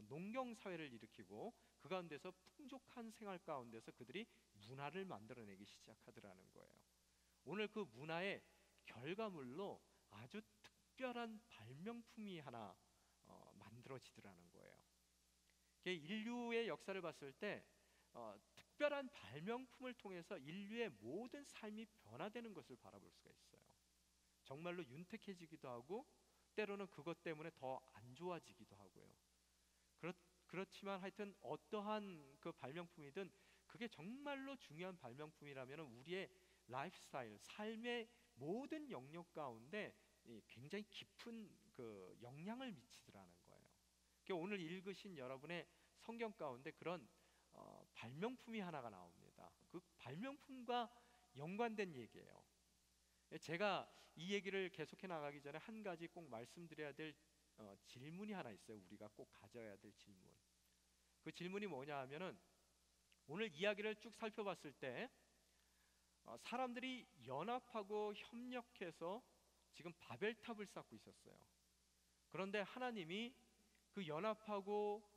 농경 사회를 일으키고 그 가운데서 풍족한 생활 가운데서 그들이 문화를 만들어내기 시작하더라는 거예요. 오늘 그 문화의 결과물로 아주 특별한 발명품이 하나 만들어지더라는 거예요. 인류의 역사를 봤을 때 특별한 발명품을 통해서 인류의 모든 삶이 변화되는 것을 바라볼 수가 있어요. 정말로 윤택해지기도 하고 때로는 그것 때문에 더 안 좋아지기도 하고요. 그렇지만 하여튼 어떠한 그 발명품이든 그게 정말로 중요한 발명품이라면 우리의 라이프 스타일, 삶의 모든 영역 가운데 굉장히 깊은 그 영향을 미치더라는 거예요. 오늘 읽으신 여러분의 성경 가운데 그런 발명품이 하나가 나옵니다. 그 발명품과 연관된 얘기예요. 제가 이 얘기를 계속해 나가기 전에 한 가지 꼭 말씀드려야 될 질문이 하나 있어요. 우리가 꼭 가져야 될 질문. 그 질문이 뭐냐 하면은, 오늘 이야기를 쭉 살펴봤을 때 사람들이 연합하고 협력해서 지금 바벨탑을 쌓고 있었어요. 그런데 하나님이 그 연합하고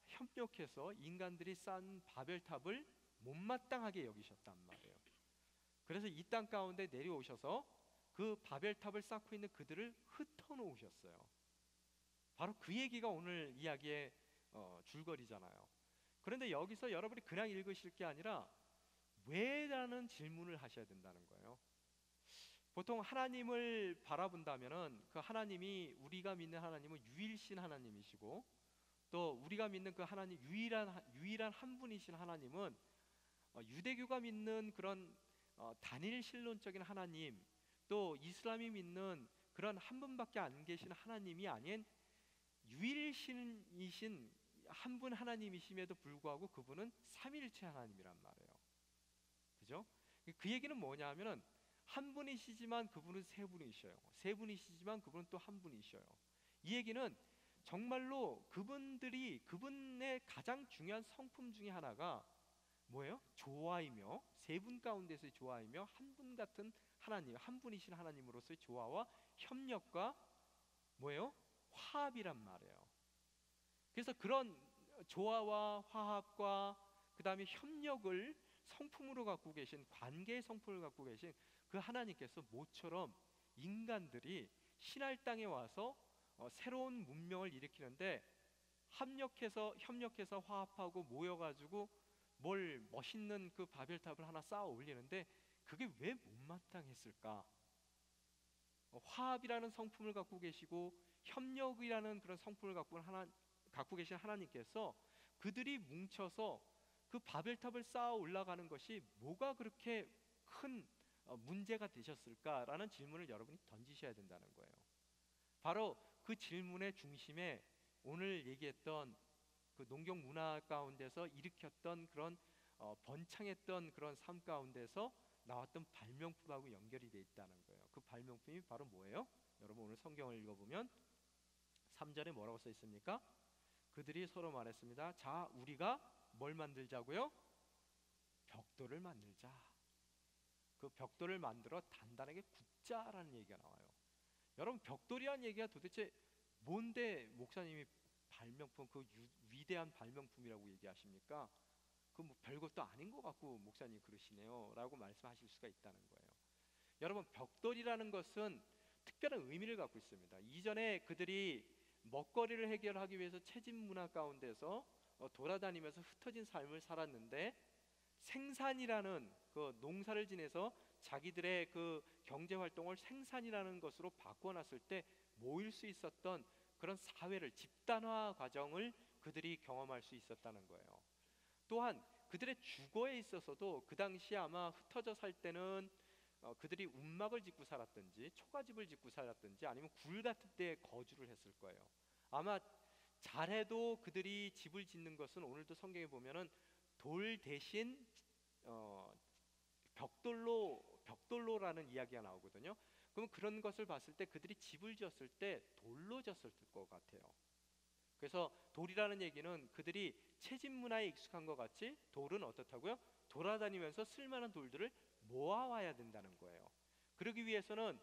협력해서 인간들이 쌓은 바벨탑을 못마땅하게 여기셨단 말이에요. 그래서 이 땅 가운데 내려오셔서 그 바벨탑을 쌓고 있는 그들을 흩어놓으셨어요. 바로 그 얘기가 오늘 이야기의 줄거리잖아요. 그런데 여기서 여러분이 그냥 읽으실 게 아니라 왜라는 질문을 하셔야 된다는 거예요. 보통 하나님을 바라본다면은 그 하나님이, 우리가 믿는 하나님은 유일신 하나님이시고, 또 우리가 믿는 그 하나님, 유일한 한 분이신 하나님은 유대교가 믿는 그런 단일 신론적인 하나님, 또 이슬람이 믿는 그런 한 분밖에 안 계신 하나님이 아닌 유일신이신 한 분 하나님이심에도 불구하고 그분은 삼일체 하나님이란 말이에요. 그죠? 그 얘기는 뭐냐 하면은, 한 분이시지만 그분은 세 분이셔요. 세 분이시지만 그분은 또 한 분이셔요. 이 얘기는 정말로 그분의 가장 중요한 성품 중에 하나가 뭐예요? 조화이며, 세 분 가운데서의 조화이며, 한 분 같은 하나님, 한 분이신 하나님으로서의 조화와 협력과 뭐예요? 화합이란 말이에요. 그래서 그런 조화와 화합과 그 다음에 협력을 성품으로 갖고 계신, 관계의 성품을 갖고 계신 그 하나님께서 모처럼 인간들이 신할 땅에 와서 새로운 문명을 일으키는데 협력해서 화합하고 모여가지고 뭘 멋있는 그 바벨탑을 하나 쌓아 올리는데 그게 왜 못마땅했을까? 화합이라는 성품을 갖고 계시고 협력이라는 그런 성품을 갖고 계신 하나님께서 그들이 뭉쳐서 그 바벨탑을 쌓아 올라가는 것이 뭐가 그렇게 큰 문제가 되셨을까라는 질문을 여러분이 던지셔야 된다는 거예요. 바로 그 질문의 중심에 오늘 얘기했던 그 농경 문화 가운데서 일으켰던 그런 번창했던 그런 삶 가운데서 나왔던 발명품하고 연결이 돼 있다는 거예요. 그 발명품이 바로 뭐예요? 여러분 오늘 성경을 읽어보면 3절에 뭐라고 써 있습니까? 그들이 서로 말했습니다. 자, 우리가 뭘 만들자고요? 벽돌을 만들자. 그 벽돌을 만들어 단단하게 굽자라는 얘기가 나와요. 여러분, 벽돌이라는 얘기가 도대체 뭔데 목사님이 발명품, 그 위대한 발명품이라고 얘기하십니까? 그 뭐 별것도 아닌 것 같고 목사님 그러시네요 라고 말씀하실 수가 있다는 거예요. 여러분, 벽돌이라는 것은 특별한 의미를 갖고 있습니다. 이전에 그들이 먹거리를 해결하기 위해서 채집 문화 가운데서 돌아다니면서 흩어진 삶을 살았는데, 생산이라는 그 농사를 지내서 자기들의 그 경제 활동을 생산이라는 것으로 바꿔놨을 때 모일 수 있었던 그런 사회를, 집단화 과정을 그들이 경험할 수 있었다는 거예요. 또한 그들의 주거에 있어서도 그 당시에 아마 흩어져 살 때는 그들이 움막을 짓고 살았든지 초가집을 짓고 살았든지 아니면 굴 같은 데 거주를 했을 거예요. 아마 잘해도 그들이 집을 짓는 것은 오늘도 성경에 보면은 돌 대신 벽돌로라는 이야기가 나오거든요. 그럼 그런 것을 봤을 때 그들이 집을 지었을 때 돌로 지었을 것 같아요. 그래서 돌이라는 얘기는 그들이 채집 문화에 익숙한 것 같이 돌은 어떻다고요? 돌아다니면서 쓸만한 돌들을 모아와야 된다는 거예요. 그러기 위해서는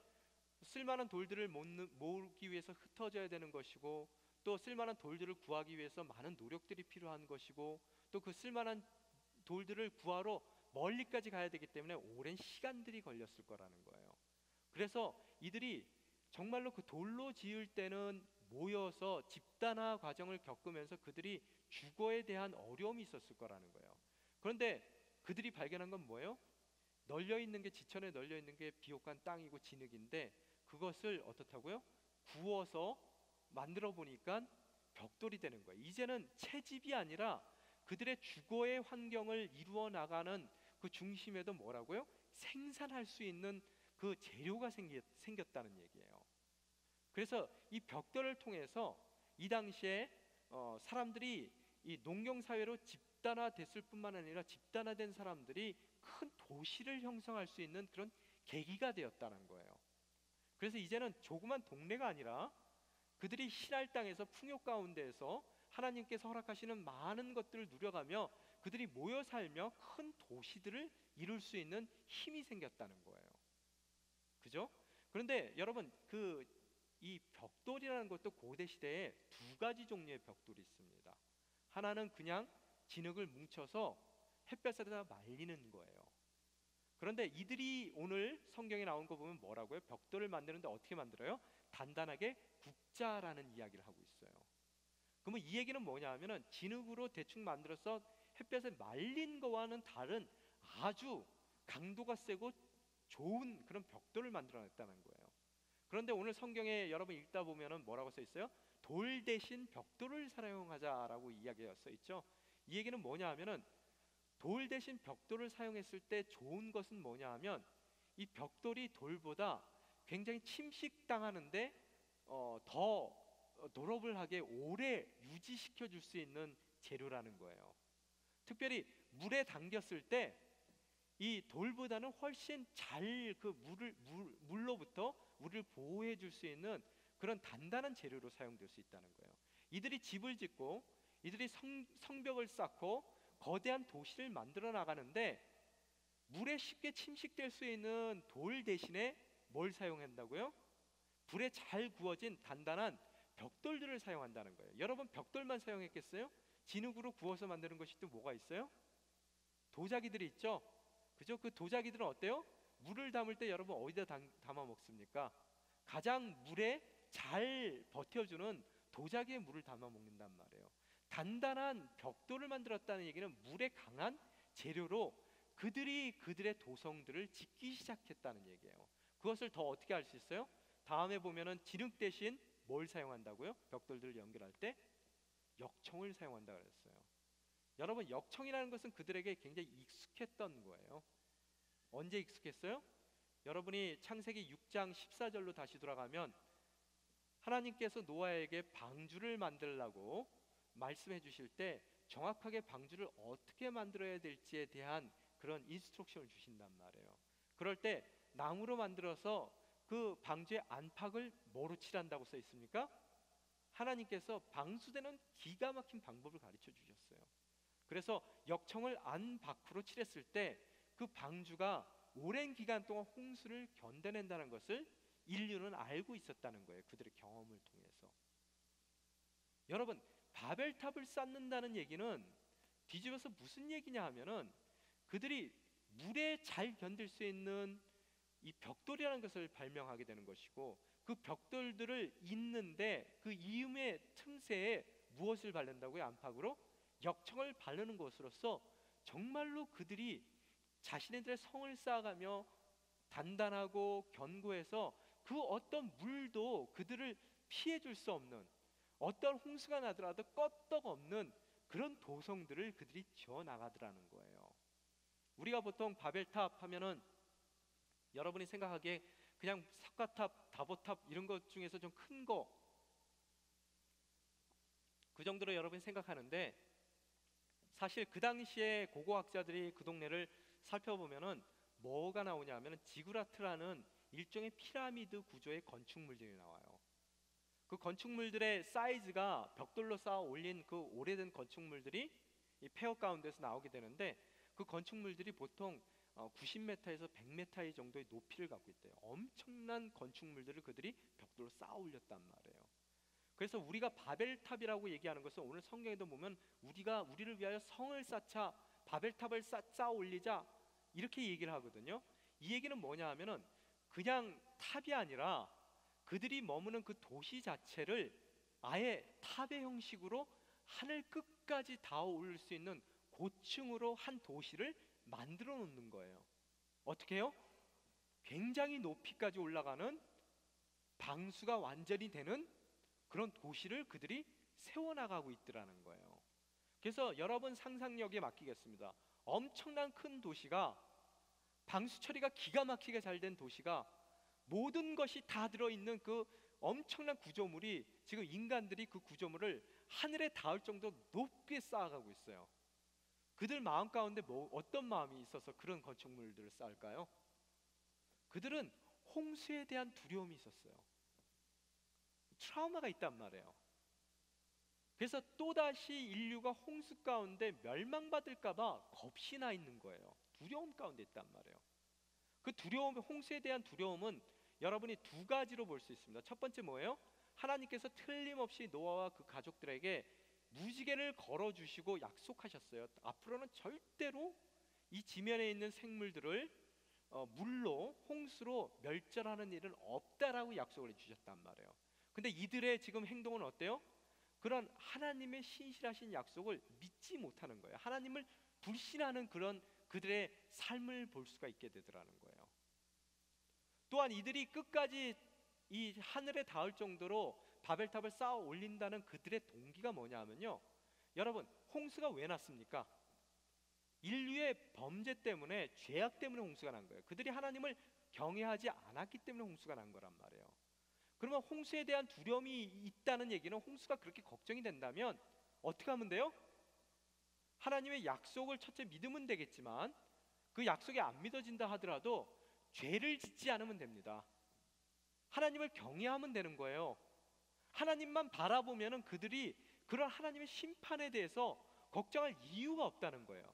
쓸만한 돌들을 모으기 위해서 흩어져야 되는 것이고, 또 쓸만한 돌들을 구하기 위해서 많은 노력들이 필요한 것이고, 또 그 쓸만한 돌들을 구하러 멀리까지 가야 되기 때문에 오랜 시간들이 걸렸을 거라는 거예요. 그래서 이들이 정말로 그 돌로 지을 때는 모여서 집단화 과정을 겪으면서 그들이 주거에 대한 어려움이 있었을 거라는 거예요. 그런데 그들이 발견한 건 뭐예요? 널려 있는 게, 지천에 널려 있는 게 비옥한 땅이고 진흙인데, 그것을 어떻다고요? 구워서 만들어 보니까 벽돌이 되는 거예요. 이제는 채집이 아니라 그들의 주거의 환경을 이루어 나가는 그 중심에도 뭐라고요? 생산할 수 있는 그 재료가 생겼다는 얘기예요. 그래서 이 벽돌을 통해서 이 당시에 사람들이 이 농경 사회로 집단화됐을 뿐만 아니라 집단화된 사람들이 큰 도시를 형성할 수 있는 그런 계기가 되었다는 거예요. 그래서 이제는 조그만 동네가 아니라 그들이 신할 땅에서 풍요 가운데에서 하나님께서 허락하시는 많은 것들을 누려가며 그들이 모여 살며 큰 도시들을 이룰 수 있는 힘이 생겼다는 거예요. 그죠? 그런데 여러분, 이 벽돌이라는 것도 고대 시대에 두 가지 종류의 벽돌이 있습니다. 하나는 그냥 진흙을 뭉쳐서 햇볕에다 말리는 거예요. 그런데 이들이 오늘 성경에 나온 거 보면 뭐라고요? 벽돌을 만드는데 어떻게 만들어요? 단단하게 굽자라는 이야기를 하고 있어요. 그러면 이 얘기는 뭐냐 하면은 진흙으로 대충 만들어서 햇볕에 말린 거와는 다른 아주 강도가 세고 좋은 그런 벽돌을 만들어냈다는 거예요. 그런데 오늘 성경에 여러분 읽다 보면은 뭐라고 써 있어요? 돌 대신 벽돌을 사용하자라고 이야기가 써 있죠. 이 얘기는 뭐냐 하면은 돌 대신 벽돌을 사용했을 때 좋은 것은 뭐냐 하면 이 벽돌이 돌보다 굉장히 침식당하는데 더 노러블하게 오래 유지시켜 줄 수 있는 재료라는 거예요. 특별히 물에 담겼을 때 이 돌보다는 훨씬 잘 그 물로부터 우리를 보호해 줄 수 있는 그런 단단한 재료로 사용될 수 있다는 거예요. 이들이 집을 짓고 이들이 성벽을 쌓고 거대한 도시를 만들어 나가는데 물에 쉽게 침식될 수 있는 돌 대신에 뭘 사용한다고요? 불에 잘 구워진 단단한 벽돌들을 사용한다는 거예요. 여러분, 벽돌만 사용했겠어요? 진흙으로 구워서 만드는 것이 또 뭐가 있어요? 도자기들이 있죠. 그죠? 그 도자기들은 어때요? 물을 담을 때 여러분 어디다 담아 먹습니까? 가장 물에 잘 버텨주는 도자기에 물을 담아 먹는단 말이에요. 단단한 벽돌을 만들었다는 얘기는 물에 강한 재료로 그들이 그들의 도성들을 짓기 시작했다는 얘기예요. 그것을 더 어떻게 알 수 있어요? 다음에 보면은 진흙 대신 뭘 사용한다고요? 벽돌들을 연결할 때 역청을 사용한다고 그랬어요. 여러분, 역청이라는 것은 그들에게 굉장히 익숙했던 거예요. 언제 익숙했어요? 여러분이 창세기 6장 14절로 다시 돌아가면 하나님께서 노아에게 방주를 만들라고 말씀해 주실 때 정확하게 방주를 어떻게 만들어야 될지에 대한 그런 인스트럭션을 주신단 말이에요. 그럴 때 나무로 만들어서 그 방주의 안팎을 뭐로 칠한다고 써 있습니까? 하나님께서 방수되는 기가 막힌 방법을 가르쳐 주셨어요. 그래서 역청을 안팎으로 칠했을 때 그 방주가 오랜 기간 동안 홍수를 견뎌낸다는 것을 인류는 알고 있었다는 거예요. 그들의 경험을 통해서. 여러분, 바벨탑을 쌓는다는 얘기는 뒤집어서 무슨 얘기냐 하면은 그들이 물에 잘 견딜 수 있는 이 벽돌이라는 것을 발명하게 되는 것이고, 그 벽돌들을 잇는데 그 이음의 틈새에 무엇을 바른다고요? 안팎으로 역청을 바르는 것으로서 정말로 그들이 자신들의 성을 쌓아가며 단단하고 견고해서 그 어떤 물도 그들을 피해 줄 수 없는, 어떤 홍수가 나더라도 끄떡없는 그런 도성들을 그들이 지어 나가더라는 거예요. 우리가 보통 바벨탑 하면은 여러분이 생각하기에 그냥 석가탑, 다보탑 이런 것 중에서 좀 큰 거, 그 정도로 여러분이 생각하는데, 사실 그 당시에 고고학자들이 그 동네를 살펴보면은 뭐가 나오냐 하면은 지구라트라는 일종의 피라미드 구조의 건축물들이 나와요. 그 건축물들의 사이즈가 벽돌로 쌓아 올린 그 오래된 건축물들이 이 폐허 가운데서 나오게 되는데, 그 건축물들이 보통 90m에서 100m 정도의 높이를 갖고 있대요. 엄청난 건축물들을 그들이 벽돌로 쌓아 올렸단 말이에요. 그래서 우리가 바벨탑이라고 얘기하는 것은 오늘 성경에도 보면 우리를 위하여 성을 쌓자, 바벨탑을 쌓아 올리자 이렇게 얘기를 하거든요. 이 얘기는 뭐냐 하면은 그냥 탑이 아니라 그들이 머무는 그 도시 자체를 아예 탑의 형식으로 하늘 끝까지 닿아 올릴 수 있는 고층으로 한 도시를 만들어 놓는 거예요. 어떻게 해요? 굉장히 높이까지 올라가는 방수가 완전히 되는 그런 도시를 그들이 세워나가고 있더라는 거예요. 그래서 여러분 상상력에 맡기겠습니다. 엄청난 큰 도시가, 방수 처리가 기가 막히게 잘 된 도시가, 모든 것이 다 들어있는 그 엄청난 구조물이 지금 인간들이 그 구조물을 하늘에 닿을 정도로 높게 쌓아가고 있어요. 그들 마음 가운데 어떤 마음이 있어서 그런 건축물들을 쌓을까요? 그들은 홍수에 대한 두려움이 있었어요. 트라우마가 있단 말이에요. 그래서 또다시 인류가 홍수 가운데 멸망받을까봐 겁이 나 있는 거예요. 두려움 가운데 있단 말이에요. 그 두려움, 홍수에 대한 두려움은 여러분이 두 가지로 볼 수 있습니다. 첫 번째 뭐예요? 하나님께서 틀림없이 노아와 그 가족들에게 무지개를 걸어주시고 약속하셨어요. 앞으로는 절대로 이 지면에 있는 생물들을 물로, 홍수로 멸절하는 일은 없다라고 약속을 해주셨단 말이에요. 근데 이들의 지금 행동은 어때요? 그런 하나님의 신실하신 약속을 믿지 못하는 거예요. 하나님을 불신하는 그런 그들의 삶을 볼 수가 있게 되더라는 거예요. 또한 이들이 끝까지 이 하늘에 닿을 정도로 바벨탑을 쌓아 올린다는 그들의 동기가 뭐냐 하면요, 여러분, 홍수가 왜 났습니까? 인류의 범죄 때문에, 죄악 때문에 홍수가 난 거예요. 그들이 하나님을 경외하지 않았기 때문에 홍수가 난 거란 말이에요. 그러면 홍수에 대한 두려움이 있다는 얘기는, 홍수가 그렇게 걱정이 된다면 어떻게 하면 돼요? 하나님의 약속을 첫째 믿으면 되겠지만, 그 약속이 안 믿어진다 하더라도 죄를 짓지 않으면 됩니다. 하나님을 경외하면 되는 거예요. 하나님만 바라보면은 그들이 그런 하나님의 심판에 대해서 걱정할 이유가 없다는 거예요.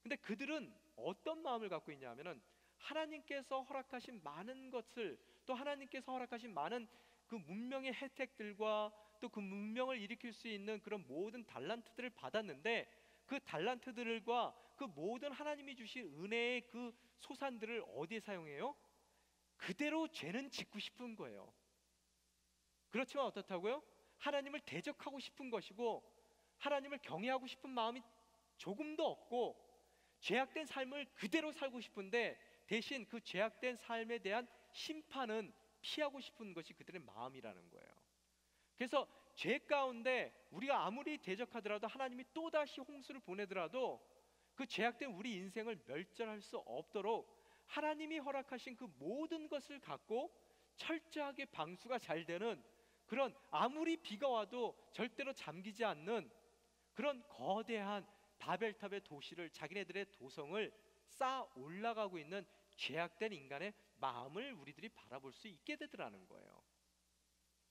근데 그들은 어떤 마음을 갖고 있냐면은 하나님께서 허락하신 많은 것을, 또 하나님께서 허락하신 많은 그 문명의 혜택들과 또 그 문명을 일으킬 수 있는 그런 모든 달란트들을 받았는데, 그 달란트들과 그 모든 하나님이 주신 은혜의 그 소산들을 어디에 사용해요? 그대로 죄는 짓고 싶은 거예요. 그렇지만 어떻다고요? 하나님을 대적하고 싶은 것이고, 하나님을 경외하고 싶은 마음이 조금도 없고, 죄악된 삶을 그대로 살고 싶은데 대신 그 죄악된 삶에 대한 심판은 피하고 싶은 것이 그들의 마음이라는 거예요. 그래서 죄 가운데 우리가 아무리 대적하더라도, 하나님이 또다시 홍수를 보내더라도 그 죄악된 우리 인생을 멸절할 수 없도록 하나님이 허락하신 그 모든 것을 갖고 철저하게 방수가 잘 되는 그런, 아무리 비가 와도 절대로 잠기지 않는 그런 거대한 바벨탑의 도시를, 자기네들의 도성을 쌓아 올라가고 있는 죄악된 인간의 마음을 우리들이 바라볼 수 있게 되더라는 거예요.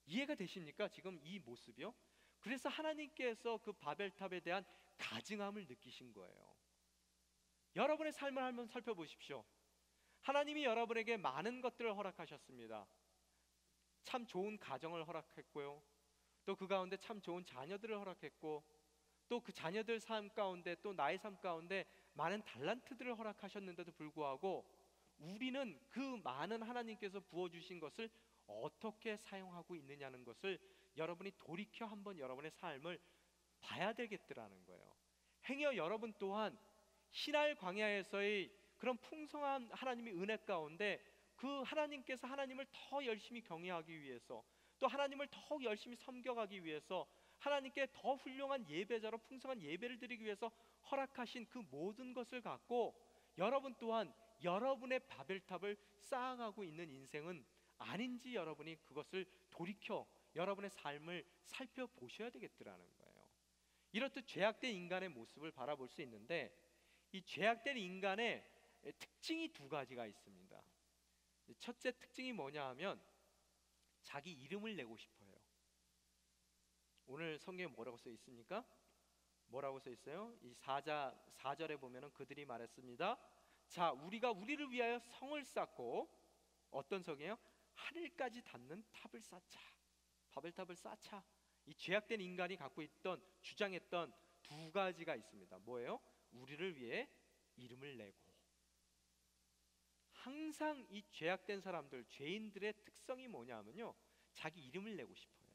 이해가 되십니까? 지금 이 모습이요? 그래서 하나님께서 그 바벨탑에 대한 가증함을 느끼신 거예요. 여러분의 삶을 한번 살펴보십시오. 하나님이 여러분에게 많은 것들을 허락하셨습니다. 참 좋은 가정을 허락했고요, 또 그 가운데 참 좋은 자녀들을 허락했고, 또 그 자녀들 삶 가운데, 또 나의 삶 가운데 많은 달란트들을 허락하셨는데도 불구하고 우리는 그 많은 하나님께서 부어주신 것을 어떻게 사용하고 있느냐는 것을 여러분이 돌이켜 한번 여러분의 삶을 봐야 되겠더라는 거예요. 행여 여러분 또한 신할 광야에서의 그런 풍성한 하나님의 은혜 가운데 그 하나님께서 하나님을 더 열심히 경외하기 위해서, 또 하나님을 더 열심히 섬겨가기 위해서, 하나님께 더 훌륭한 예배자로 풍성한 예배를 드리기 위해서 허락하신 그 모든 것을 갖고 여러분 또한 여러분의 바벨탑을 쌓아가고 있는 인생은 아닌지, 여러분이 그것을 돌이켜 여러분의 삶을 살펴보셔야 되겠더라는 거예요. 이렇듯 죄악된 인간의 모습을 바라볼 수 있는데, 이 죄악된 인간의 특징이 두 가지가 있습니다. 첫째 특징이 뭐냐 하면 자기 이름을 내고 싶어요. 오늘 성경에 뭐라고 써 있습니까? 뭐라고 써 있어요? 이 4절에 보면은 그들이 말했습니다. 자, 우리가 우리를 위하여 성을 쌓고, 어떤 성이에요? 하늘까지 닿는 탑을 쌓자. 바벨탑을 쌓자. 이 죄악된 인간이 갖고 있던, 주장했던 두 가지가 있습니다. 뭐예요? 우리를 위해 이름을 내고. 항상 이 죄악된 사람들, 죄인들의 특성이 뭐냐 하면요, 자기 이름을 내고 싶어요.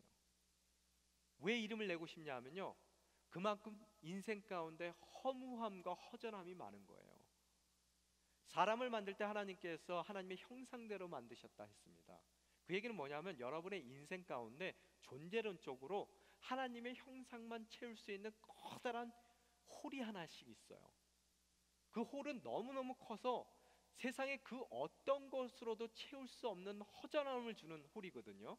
왜 이름을 내고 싶냐 하면요, 그만큼 인생 가운데 허무함과 허전함이 많은 거예요. 사람을 만들 때 하나님께서 하나님의 형상대로 만드셨다 했습니다. 그 얘기는 뭐냐면 여러분의 인생 가운데 존재론적으로 하나님의 형상만 채울 수 있는 커다란 홀이 하나씩 있어요. 그 홀은 너무너무 커서 세상의 그 어떤 것으로도 채울 수 없는 허전함을 주는 홀이거든요.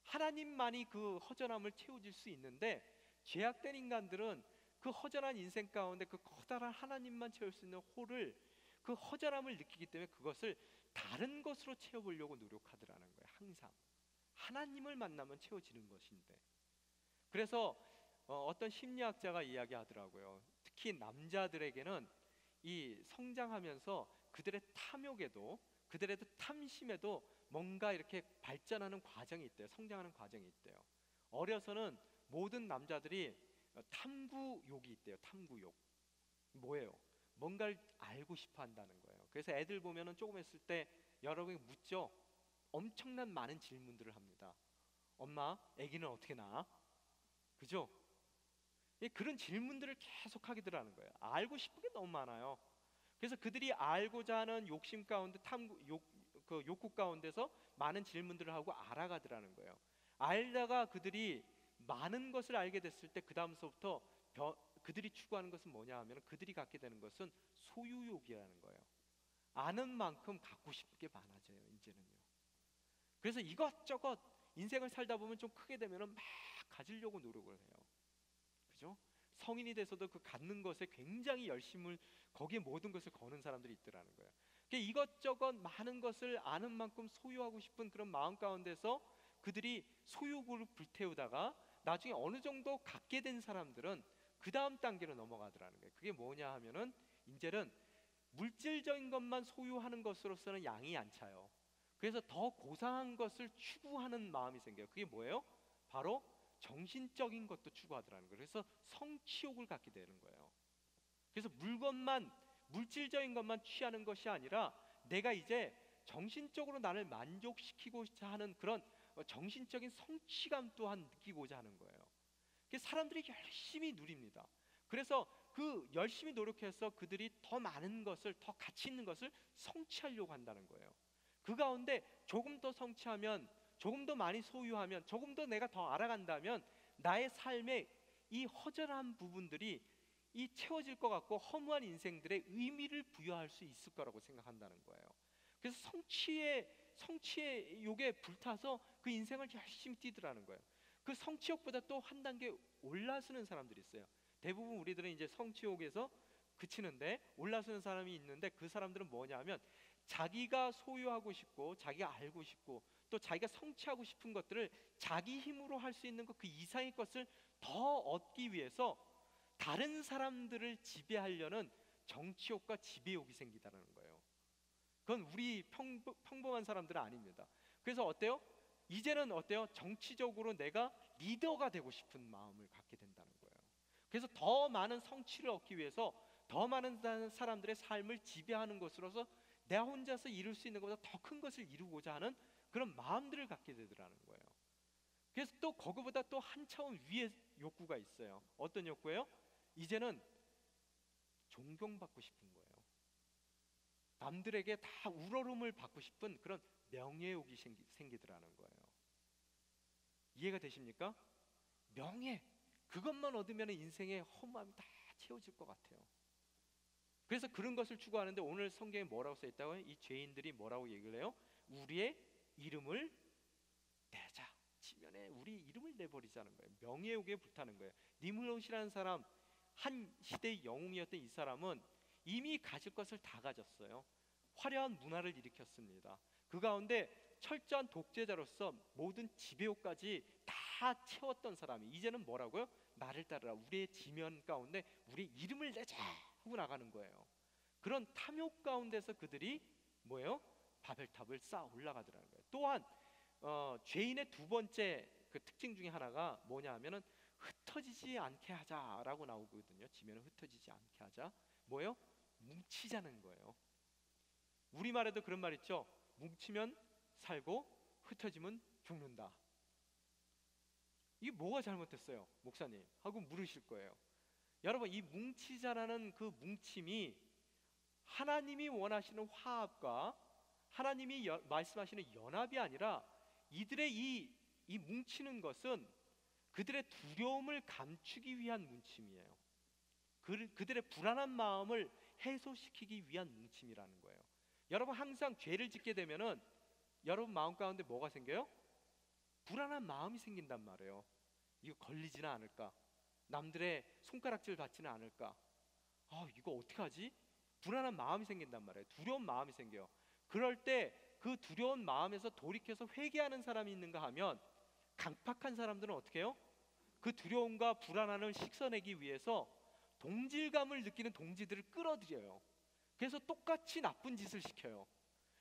하나님만이 그 허전함을 채워줄 수 있는데, 죄악된 인간들은 그 허전한 인생 가운데 그 커다란 하나님만 채울 수 있는 홀을, 그 허전함을 느끼기 때문에 그것을 다른 것으로 채워보려고 노력하더라는 거예요. 항상 하나님을 만나면 채워지는 것인데. 그래서 어떤 심리학자가 이야기하더라고요. 특히 남자들에게는 이 성장하면서 그들의 탐욕에도, 그들의 탐심에도 뭔가 이렇게 발전하는 과정이 있대요. 성장하는 과정이 있대요. 어려서는 모든 남자들이 탐구욕이 있대요. 탐구욕. 뭐예요? 뭔가를 알고 싶어 한다는 거예요. 그래서 애들 보면은 조금 했을 때 여러분이 묻죠. 엄청난 많은 질문들을 합니다. 엄마, 아기는 어떻게 낳아? 그죠? 그런 질문들을 계속 하게 되라는 거예요. 알고 싶은 게 너무 많아요. 그래서 그들이 알고자 하는 욕심 가운데, 그 욕구 가운데서 많은 질문들을 하고 알아가더라는 거예요. 알다가 그들이 많은 것을 알게 됐을 때 그 다음서부터 그들이 추구하는 것은 뭐냐 하면, 그들이 갖게 되는 것은 소유욕이라는 거예요. 아는 만큼 갖고 싶은 게 많아져요, 이제는요. 그래서 이것저것 인생을 살다 보면 좀 크게 되면은 막 가지려고 노력을 해요. 그죠? 성인이 돼서도 그 갖는 것에 굉장히 열심을, 거기에 모든 것을 거는 사람들이 있더라는 거예요. 그러니까 이것저것 많은 것을 아는 만큼 소유하고 싶은 그런 마음 가운데서 그들이 소유욕을 불태우다가 나중에 어느 정도 갖게 된 사람들은 그 다음 단계로 넘어가더라는 거예요. 그게 뭐냐 하면은, 이제는 물질적인 것만 소유하는 것으로서는 양이 안 차요. 그래서 더 고상한 것을 추구하는 마음이 생겨요. 그게 뭐예요? 바로 정신적인 것도 추구하더라는 거예요. 그래서 성취욕을 갖게 되는 거예요. 그래서 물건만, 물질적인 것만 취하는 것이 아니라 내가 이제 정신적으로 나를 만족시키고자 하는 그런 정신적인 성취감 또한 느끼고자 하는 거예요. 그래서 사람들이 열심히 누립니다. 그래서 그 열심히 노력해서 그들이 더 많은 것을, 더 가치 있는 것을 성취하려고 한다는 거예요. 그 가운데 조금 더 성취하면, 조금 더 많이 소유하면, 조금 더 내가 더 알아간다면 나의 삶의 이 허전한 부분들이 이 채워질 것 같고 허무한 인생들의 의미를 부여할 수 있을 거라고 생각한다는 거예요. 그래서 성취의 욕에 불타서 그 인생을 열심히 뛰더라는 거예요. 그 성취욕보다 또 한 단계 올라서는 사람들이 있어요. 대부분 우리들은 이제 성취욕에서 그치는데 올라서는 사람이 있는데, 그 사람들은 뭐냐 하면 자기가 소유하고 싶고 자기가 알고 싶고 또 자기가 성취하고 싶은 것들을 자기 힘으로 할 수 있는 것, 그 이상의 것을 더 얻기 위해서 다른 사람들을 지배하려는 정치욕과 지배욕이 생기다는 거예요. 그건 우리 평범한 사람들은 아닙니다. 그래서 어때요? 이제는 어때요? 정치적으로 내가 리더가 되고 싶은 마음을 갖게 된다는 거예요. 그래서 더 많은 성취를 얻기 위해서 더 많은 사람들의 삶을 지배하는 것으로서 내가 혼자서 이룰 수 있는 것보다 더 큰 것을 이루고자 하는 그런 마음들을 갖게 되더라는 거예요. 그래서 또 그거보다 또 한 차원 위의 욕구가 있어요. 어떤 욕구예요? 이제는 존경받고 싶은 거예요. 남들에게 다 우러름을 받고 싶은 그런 명예욕이 생기더라는 거예요. 이해가 되십니까? 명예, 그것만 얻으면 인생의 허무함이 다 채워질 것 같아요. 그래서 그런 것을 추구하는데, 오늘 성경에 뭐라고 써 있다고요? 이 죄인들이 뭐라고 얘기를 해요? 우리의 이름을 내자. 지면에 우리 이름을 내버리자는 거예요. 명예욕에 불타는 거예요. 니므롯이라는 사람, 한 시대의 영웅이었던 이 사람은 이미 가질 것을 다 가졌어요. 화려한 문화를 일으켰습니다. 그 가운데 철저한 독재자로서 모든 지배욕까지 다 채웠던 사람이 이제는 뭐라고요? 나를 따르라. 우리의 지면 가운데 우리의 이름을 내자 하고 나가는 거예요. 그런 탐욕 가운데서 그들이 뭐예요? 바벨탑을 쌓아 올라가더라는 거예요. 또한 죄인의 두 번째 그 특징 중에 하나가 뭐냐 하면은 흩어지지 않게 하자라고 나오거든요. 지면은 흩어지지 않게 하자. 뭐예요? 뭉치자는 거예요. 우리말에도 그런 말 있죠. 뭉치면 살고 흩어지면 죽는다. 이게 뭐가 잘못됐어요, 목사님? 하고 물으실 거예요. 여러분, 이 뭉치자라는 그 뭉침이 하나님이 원하시는 화합과 하나님이 말씀하시는 연합이 아니라 이들의 이 뭉치는 것은 그들의 두려움을 감추기 위한 뭉침이에요. 그들의 불안한 마음을 해소시키기 위한 뭉침이라는 거예요. 여러분, 항상 죄를 짓게 되면은 여러분 마음 가운데 뭐가 생겨요? 불안한 마음이 생긴단 말이에요. 이거 걸리지는 않을까? 남들의 손가락질 받지는 않을까? 이거 어떻게 하지? 불안한 마음이 생긴단 말이에요. 두려운 마음이 생겨요. 그럴 때 그 두려운 마음에서 돌이켜서 회개하는 사람이 있는가 하면, 강팍한 사람들은 어떻게 해요? 그 두려움과 불안함을 식혀내기 위해서 동질감을 느끼는 동지들을 끌어들여요. 그래서 똑같이 나쁜 짓을 시켜요.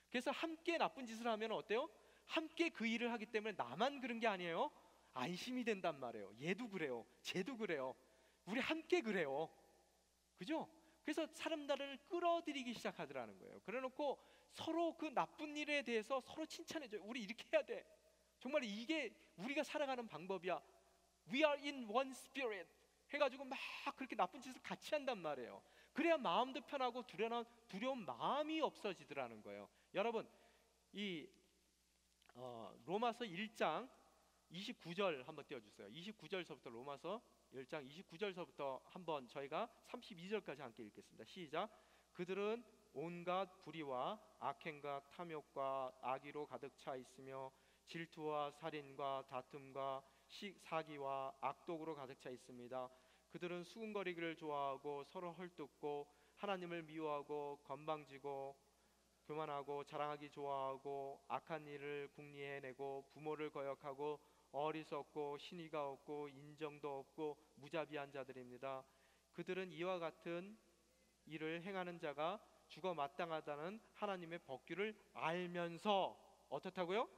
그래서 함께 나쁜 짓을 하면 어때요? 함께 그 일을 하기 때문에 나만 그런 게 아니에요. 안심이 된단 말이에요. 얘도 그래요, 쟤도 그래요, 우리 함께 그래요. 그죠? 그래서 사람들을 끌어들이기 시작하더라는 거예요. 그래놓고 서로 그 나쁜 일에 대해서 서로 칭찬해줘요. 우리 이렇게 해야 돼. 정말 이게 우리가 살아가는 방법이야. We are in one spirit 해가지고 막 그렇게 나쁜 짓을 같이 한단 말이에요. 그래야 마음도 편하고 두려운 마음이 없어지더라는 거예요. 여러분, 이 로마서 1장 29절 한번 띄워주세요. 29절서부터 로마서 1장 29절서부터 한번 저희가 32절까지 함께 읽겠습니다. 시작. 그들은 온갖 불의와 악행과 탐욕과 악의로 가득 차 있으며 질투와 살인과 다툼과 사기와 악독으로 가득 차 있습니다. 그들은 수군거리기를 좋아하고 서로 헐뜯고 하나님을 미워하고 건방지고 교만하고 자랑하기 좋아하고 악한 일을 궁리해내고 부모를 거역하고 어리석고 신의가 없고 인정도 없고 무자비한 자들입니다. 그들은 이와 같은 일을 행하는 자가 죽어 마땅하다는 하나님의 법규를 알면서 어떻다고요?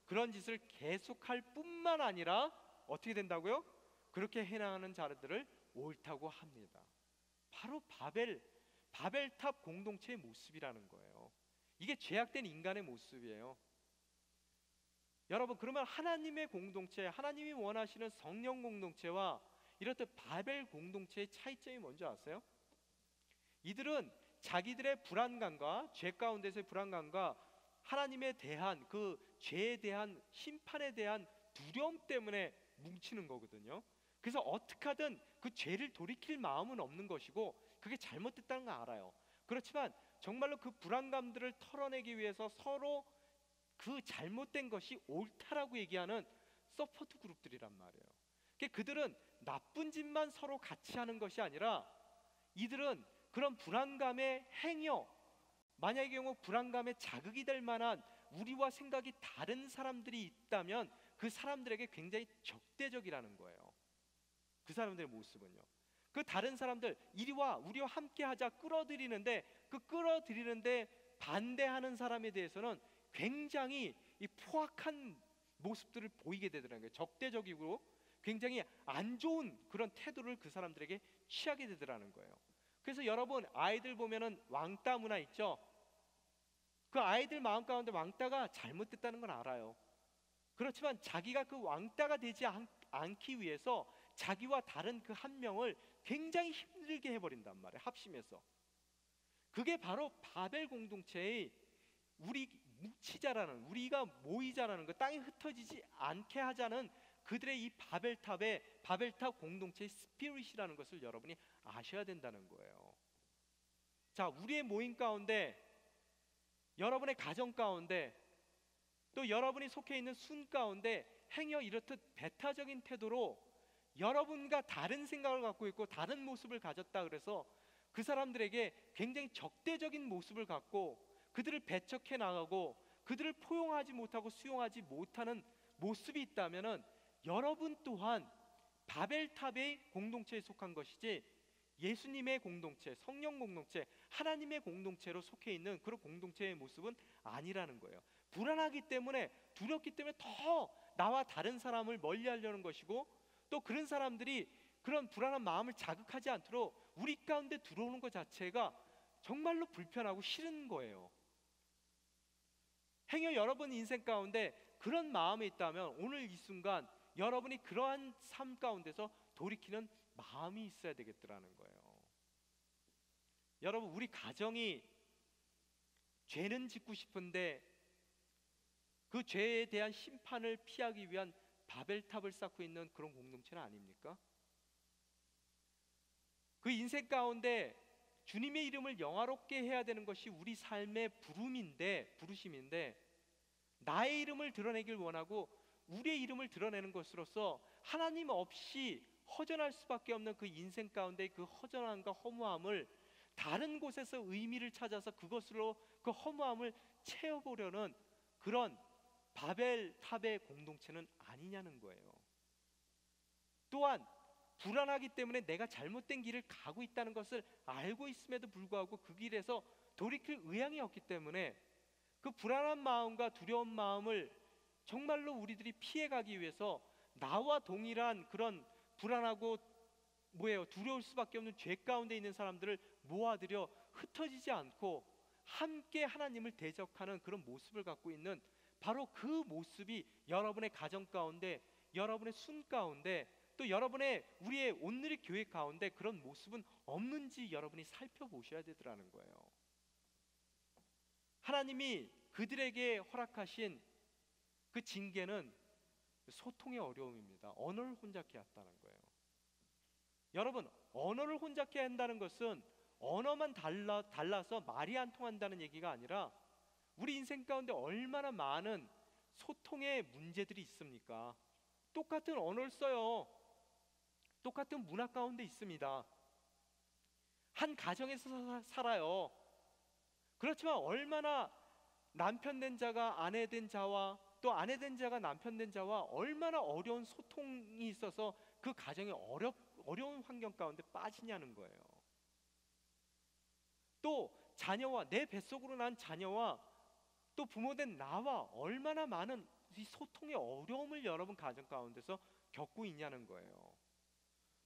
그런 짓을 계속할 뿐만 아니라 어떻게 된다고요? 그렇게 행하는 자들을 옳다고 합니다. 바로 바벨탑 공동체의 모습이라는 거예요. 이게 죄악된 인간의 모습이에요. 여러분, 그러면 하나님의 공동체, 하나님이 원하시는 성령 공동체와 이렇듯 바벨 공동체의 차이점이 뭔지 아세요? 이들은 자기들의 불안감과 죄 가운데서의 불안감과 하나님에 대한 그 죄에 대한 심판에 대한 두려움 때문에 뭉치는 거거든요. 그래서 어떻게 하든 그 죄를 돌이킬 마음은 없는 것이고 그게 잘못됐다는 거 알아요. 그렇지만 정말로 그 불안감들을 털어내기 위해서 서로 그 잘못된 것이 옳다라고 얘기하는 서포트 그룹들이란 말이에요. 그들은 나쁜 짓만 서로 같이 하는 것이 아니라 이들은 그런 불안감의 행여 만약의 경우 불안감에 자극이 될 만한 우리와 생각이 다른 사람들이 있다면 그 사람들에게 굉장히 적대적이라는 거예요. 그 사람들의 모습은요. 그 다른 사람들 이리 와 우리와 함께 하자 끌어들이는데 그 끌어들이는데 반대하는 사람에 대해서는 굉장히 이 포악한 모습들을 보이게 되더라는 거예요. 적대적이고 굉장히 안 좋은 그런 태도를 그 사람들에게 취하게 되더라는 거예요. 그래서 여러분 아이들 보면은 왕따 문화 있죠. 그 아이들 마음 가운데 왕따가 잘못됐다는 건 알아요. 그렇지만 자기가 그 왕따가 되지 않기 위해서 자기와 다른 그 한 명을 굉장히 힘들게 해버린단 말이에요. 합심해서. 그게 바로 바벨 공동체의 우리 뭉치자라는, 우리가 모이자라는 것, 땅에 흩어지지 않게 하자는 그들의 이 바벨탑 공동체의 스피릿이라는 것을 여러분이 아셔야 된다는 거예요. 자, 우리의 모임 가운데, 여러분의 가정 가운데, 또 여러분이 속해 있는 순 가운데 행여 이렇듯 배타적인 태도로 여러분과 다른 생각을 갖고 있고 다른 모습을 가졌다 그래서 그 사람들에게 굉장히 적대적인 모습을 갖고 그들을 배척해 나가고 그들을 포용하지 못하고 수용하지 못하는 모습이 있다면은 여러분 또한 바벨탑의 공동체에 속한 것이지 예수님의 공동체, 성령 공동체, 하나님의 공동체로 속해 있는 그런 공동체의 모습은 아니라는 거예요. 불안하기 때문에, 두렵기 때문에 더 나와 다른 사람을 멀리하려는 것이고, 또 그런 사람들이 그런 불안한 마음을 자극하지 않도록 우리 가운데 들어오는 것 자체가 정말로 불편하고 싫은 거예요. 행여 여러분 인생 가운데 그런 마음이 있다면 오늘 이 순간 여러분이 그러한 삶 가운데서 돌이키는 마음이 있어야 되겠더라는 거예요. 여러분, 우리 가정이 죄는 짓고 싶은데 그 죄에 대한 심판을 피하기 위한 바벨탑을 쌓고 있는 그런 공동체는 아닙니까? 그 인생 가운데 주님의 이름을 영화롭게 해야 되는 것이 우리 삶의 부르심인데 나의 이름을 드러내길 원하고 우리의 이름을 드러내는 것으로서 하나님 없이 허전할 수밖에 없는 그 인생 가운데 그 허전함과 허무함을 다른 곳에서 의미를 찾아서 그것으로 그 허무함을 채워보려는 그런 바벨탑의 공동체는 아니냐는 거예요. 또한 불안하기 때문에 내가 잘못된 길을 가고 있다는 것을 알고 있음에도 불구하고 그 길에서 돌이킬 의향이 없기 때문에 그 불안한 마음과 두려운 마음을 정말로 우리들이 피해가기 위해서 나와 동일한 그런 불안하고 두려울 수밖에 없는 죄 가운데 있는 사람들을 모아들여 흩어지지 않고 함께 하나님을 대적하는 그런 모습을 갖고 있는 바로 그 모습이 여러분의 가정 가운데, 여러분의 순 가운데, 또 여러분의 우리의 온누리 교회 가운데 그런 모습은 없는지 여러분이 살펴보셔야 되더라는 거예요. 하나님이 그들에게 허락하신 그 징계는 소통의 어려움입니다. 언어를 혼잡케 했다는 거예요. 여러분, 언어를 혼잡케 한다는 것은 언어만 달라서 말이 안 통한다는 얘기가 아니라 우리 인생 가운데 얼마나 많은 소통의 문제들이 있습니까? 똑같은 언어를 써요. 똑같은 문화 가운데 있습니다. 한 가정에서 살아요. 그렇지만 얼마나 남편 된 자가 아내 된 자와 또 아내 된 자가 남편 된 자와 얼마나 어려운 소통이 있어서 그 가정이 어려운 환경 가운데 빠지냐는 거예요. 또 자녀와, 내 뱃속으로 난 자녀와 또 부모된 나와 얼마나 많은 이 소통의 어려움을 여러분 가정 가운데서 겪고 있냐는 거예요.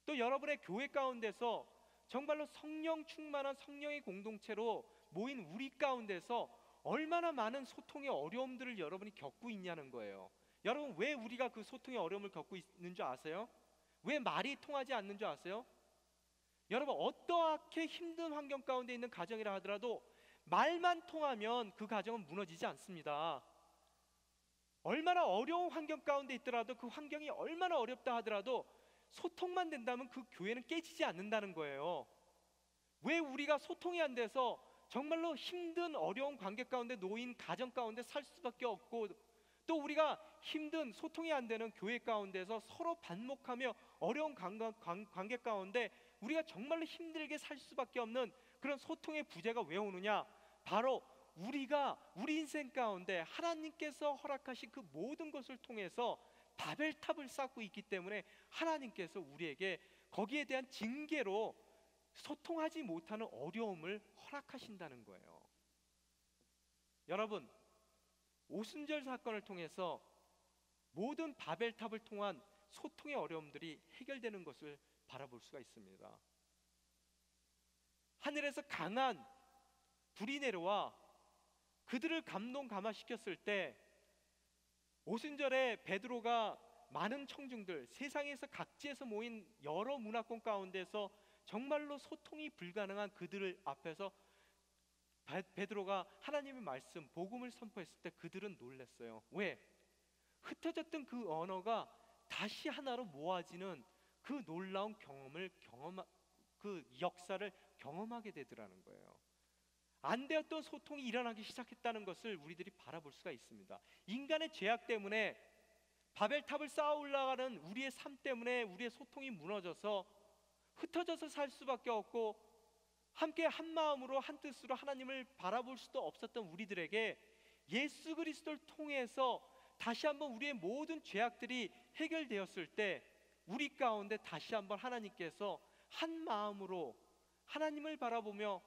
또 여러분의 교회 가운데서 정말로 성령 충만한 성령의 공동체로 모인 우리 가운데서 얼마나 많은 소통의 어려움들을 여러분이 겪고 있냐는 거예요. 여러분, 왜 우리가 그 소통의 어려움을 겪고 있는 줄 아세요? 왜 말이 통하지 않는 줄 아세요? 여러분, 어떠하게 힘든 환경 가운데 있는 가정이라 하더라도 말만 통하면 그 가정은 무너지지 않습니다. 얼마나 어려운 환경 가운데 있더라도, 그 환경이 얼마나 어렵다 하더라도 소통만 된다면 그 교회는 깨지지 않는다는 거예요. 왜 우리가 소통이 안 돼서 정말로 힘든 어려운 관계 가운데 놓인 가정 가운데 살 수밖에 없고, 또 우리가 힘든 소통이 안 되는 교회 가운데서 서로 반목하며 어려운 관계 가운데 우리가 정말로 힘들게 살 수밖에 없는 그런 소통의 부재가 왜 오느냐? 바로 우리가 우리 인생 가운데 하나님께서 허락하신 그 모든 것을 통해서 바벨탑을 쌓고 있기 때문에 하나님께서 우리에게 거기에 대한 징계로 소통하지 못하는 어려움을 허락하신다는 거예요. 여러분, 오순절 사건을 통해서 모든 바벨탑을 통한 소통의 어려움들이 해결되는 것을 바라볼 수가 있습니다. 하늘에서 강한 불이 내려와 그들을 감동감화시켰을 때 오순절에 베드로가 많은 청중들, 세상에서 각지에서 모인 여러 문화권 가운데서 정말로 소통이 불가능한 그들을 앞에서 베드로가 하나님의 말씀, 복음을 선포했을 때 그들은 놀랐어요. 왜? 흩어졌던 그 언어가 다시 하나로 모아지는 그 놀라운 그 역사를 경험하게 되더라는 거예요. 안 되었던 소통이 일어나기 시작했다는 것을 우리들이 바라볼 수가 있습니다. 인간의 죄악 때문에 바벨탑을 쌓아 올라가는 우리의 삶 때문에 우리의 소통이 무너져서 흩어져서 살 수밖에 없고 함께 한 마음으로 한 뜻으로 하나님을 바라볼 수도 없었던 우리들에게 예수 그리스도를 통해서 다시 한번 우리의 모든 죄악들이 해결되었을 때 우리 가운데 다시 한번 하나님께서 한 마음으로 하나님을 바라보며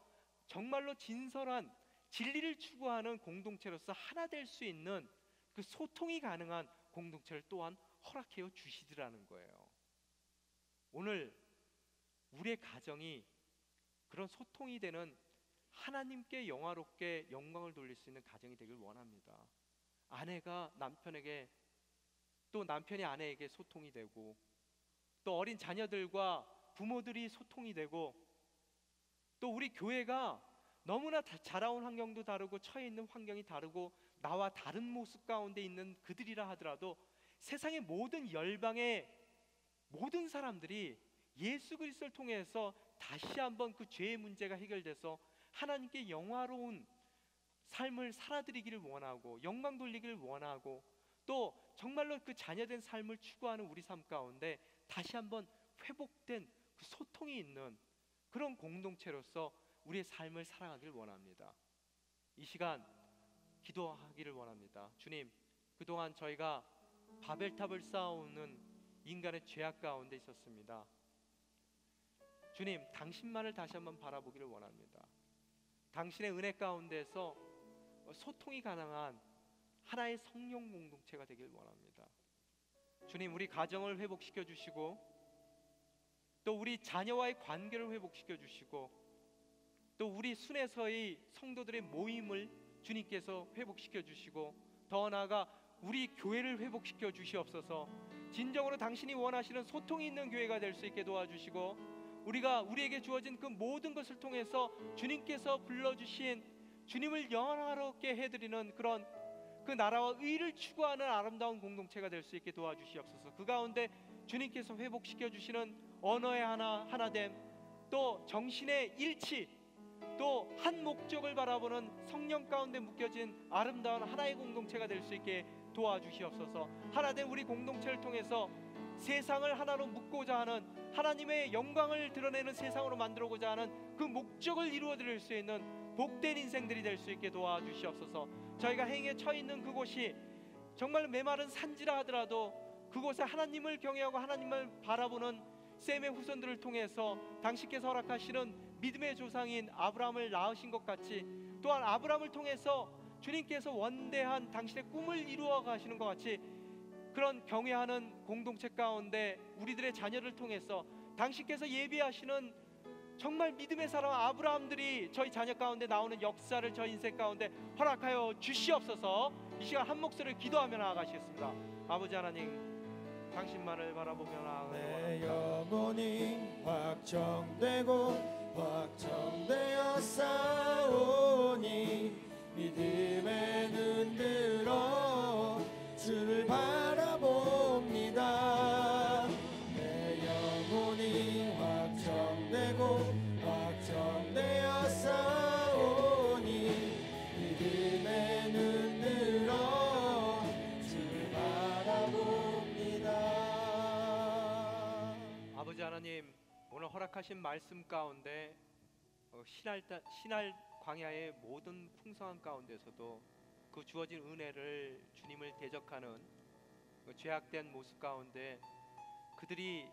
정말로 진솔한 진리를 추구하는 공동체로서 하나 될 수 있는 그 소통이 가능한 공동체를 또한 허락해 주시더라는 거예요. 오늘 우리의 가정이 그런 소통이 되는 하나님께 영화롭게 영광을 돌릴 수 있는 가정이 되길 원합니다. 아내가 남편에게, 또 남편이 아내에게 소통이 되고, 또 어린 자녀들과 부모들이 소통이 되고, 또 우리 교회가 너무나 자라온 환경도 다르고 처해 있는 환경이 다르고 나와 다른 모습 가운데 있는 그들이라 하더라도 세상의 모든 열방의 모든 사람들이 예수 그리스도를 통해서 다시 한번 그 죄의 문제가 해결돼서 하나님께 영화로운 삶을 살아드리기를 원하고 영광 돌리기를 원하고, 또 정말로 그 자녀된 삶을 추구하는 우리 삶 가운데 다시 한번 회복된 그 소통이 있는 그런 공동체로서 우리의 삶을 살아가길 원합니다. 이 시간 기도하기를 원합니다. 주님, 그동안 저희가 바벨탑을 쌓아오는 인간의 죄악 가운데 있었습니다. 주님, 당신만을 다시 한번 바라보기를 원합니다. 당신의 은혜 가운데서 소통이 가능한 하나의 성령 공동체가 되길 원합니다. 주님, 우리 가정을 회복시켜 주시고, 또 우리 자녀와의 관계를 회복시켜 주시고, 또 우리 순회서의 성도들의 모임을 주님께서 회복시켜 주시고, 더 나아가 우리 교회를 회복시켜 주시옵소서. 진정으로 당신이 원하시는 소통이 있는 교회가 될 수 있게 도와주시고, 우리에게 주어진 그 모든 것을 통해서 주님께서 불러주신 주님을 영화롭게 해드리는 그런 그 나라와 의를 추구하는 아름다운 공동체가 될 수 있게 도와주시옵소서. 그 가운데 주님께서 회복시켜 주시는 언어의 하나됨, 또 정신의 일치, 또 한 목적을 바라보는 성령 가운데 묶여진 아름다운 하나의 공동체가 될 수 있게 도와주시옵소서. 하나된 우리 공동체를 통해서 세상을 하나로 묶고자 하는, 하나님의 영광을 드러내는 세상으로 만들고자 하는 그 목적을 이루어 드릴 수 있는 복된 인생들이 될 수 있게 도와주시옵소서. 저희가 행에 처해 있는 그곳이 정말 메마른 산지라 하더라도 그곳에 하나님을 경외하고 하나님을 바라보는 셈의 후손들을 통해서 당신께서 허락하시는 믿음의 조상인 아브라함을 낳으신 것 같이, 또한 아브라함을 통해서 주님께서 원대한 당신의 꿈을 이루어 가시는 것 같이, 그런 경외하는 공동체 가운데 우리들의 자녀를 통해서 당신께서 예비하시는 정말 믿음의 사람 아브라함들이 저희 자녀 가운데 나오는 역사를 저희 인생 가운데 허락하여 주시옵소서. 이 시간 한 목소리를 기도하며 나아가시겠습니다. 아버지 하나님, 당신만을 바라보며 나아가는 내 영혼이 확정되어 싸우니 믿음의 눈 들어 주를 바라봅니다. 내 영혼이 확정되어 싸우니 믿음의 눈 들어 주를 바라봅니다. 아버지 하나님, 오늘 허락하신 말씀 가운데 신할 광야의 모든 풍성한 가운데서도 그 주어진 은혜를, 주님을 대적하는 그 죄악된 모습 가운데 그들이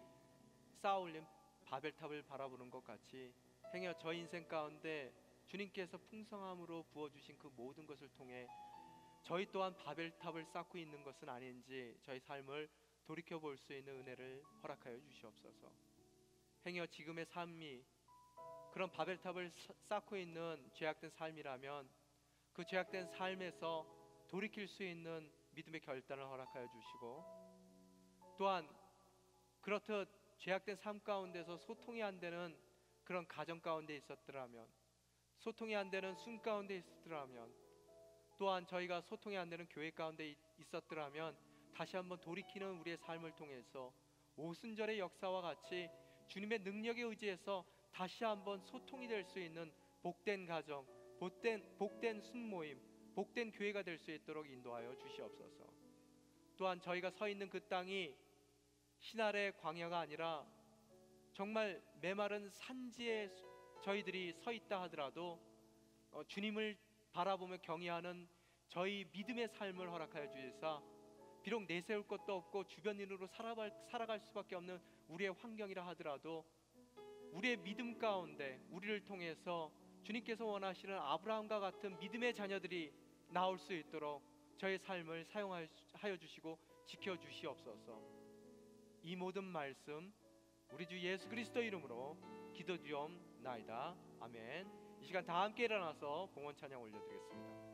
쌓아올린 바벨탑을 바라보는 것 같이 행여 저 인생 가운데 주님께서 풍성함으로 부어주신 그 모든 것을 통해 저희 또한 바벨탑을 쌓고 있는 것은 아닌지 저희 삶을 돌이켜볼 수 있는 은혜를 허락하여 주시옵소서. 행여 지금의 삶이 그런 바벨탑을 쌓고 있는 죄악된 삶이라면 그 죄악된 삶에서 돌이킬 수 있는 믿음의 결단을 허락하여 주시고, 또한 그렇듯 죄악된 삶 가운데서 소통이 안 되는 그런 가정 가운데 있었더라면, 소통이 안 되는 순 가운데 있었더라면, 또한 저희가 소통이 안 되는 교회 가운데 있었더라면 다시 한번 돌이키는 우리의 삶을 통해서 오순절의 역사와 같이 주님의 능력에 의지해서 다시 한번 소통이 될 수 있는 복된 가정, 복된 순모임, 복된 교회가 될 수 있도록 인도하여 주시옵소서. 또한 저희가 서 있는 그 땅이 신할의 광야가 아니라 정말 메마른 산지에 저희들이 서 있다 하더라도 주님을 바라보며 경외하는 저희 믿음의 삶을 허락하여 주시사 비록 내세울 것도 없고 주변 인으로 살아갈 수밖에 없는 우리의 환경이라 하더라도 우리의 믿음 가운데 우리를 통해서 주님께서 원하시는 아브라함과 같은 믿음의 자녀들이 나올 수 있도록 저의 삶을 사용하여 주시고 지켜주시옵소서. 이 모든 말씀 우리 주 예수 그리스도 이름으로 기도드리옵나이다. 아멘. 이 시간 다 함께 일어나서 봉헌 찬양 올려드리겠습니다.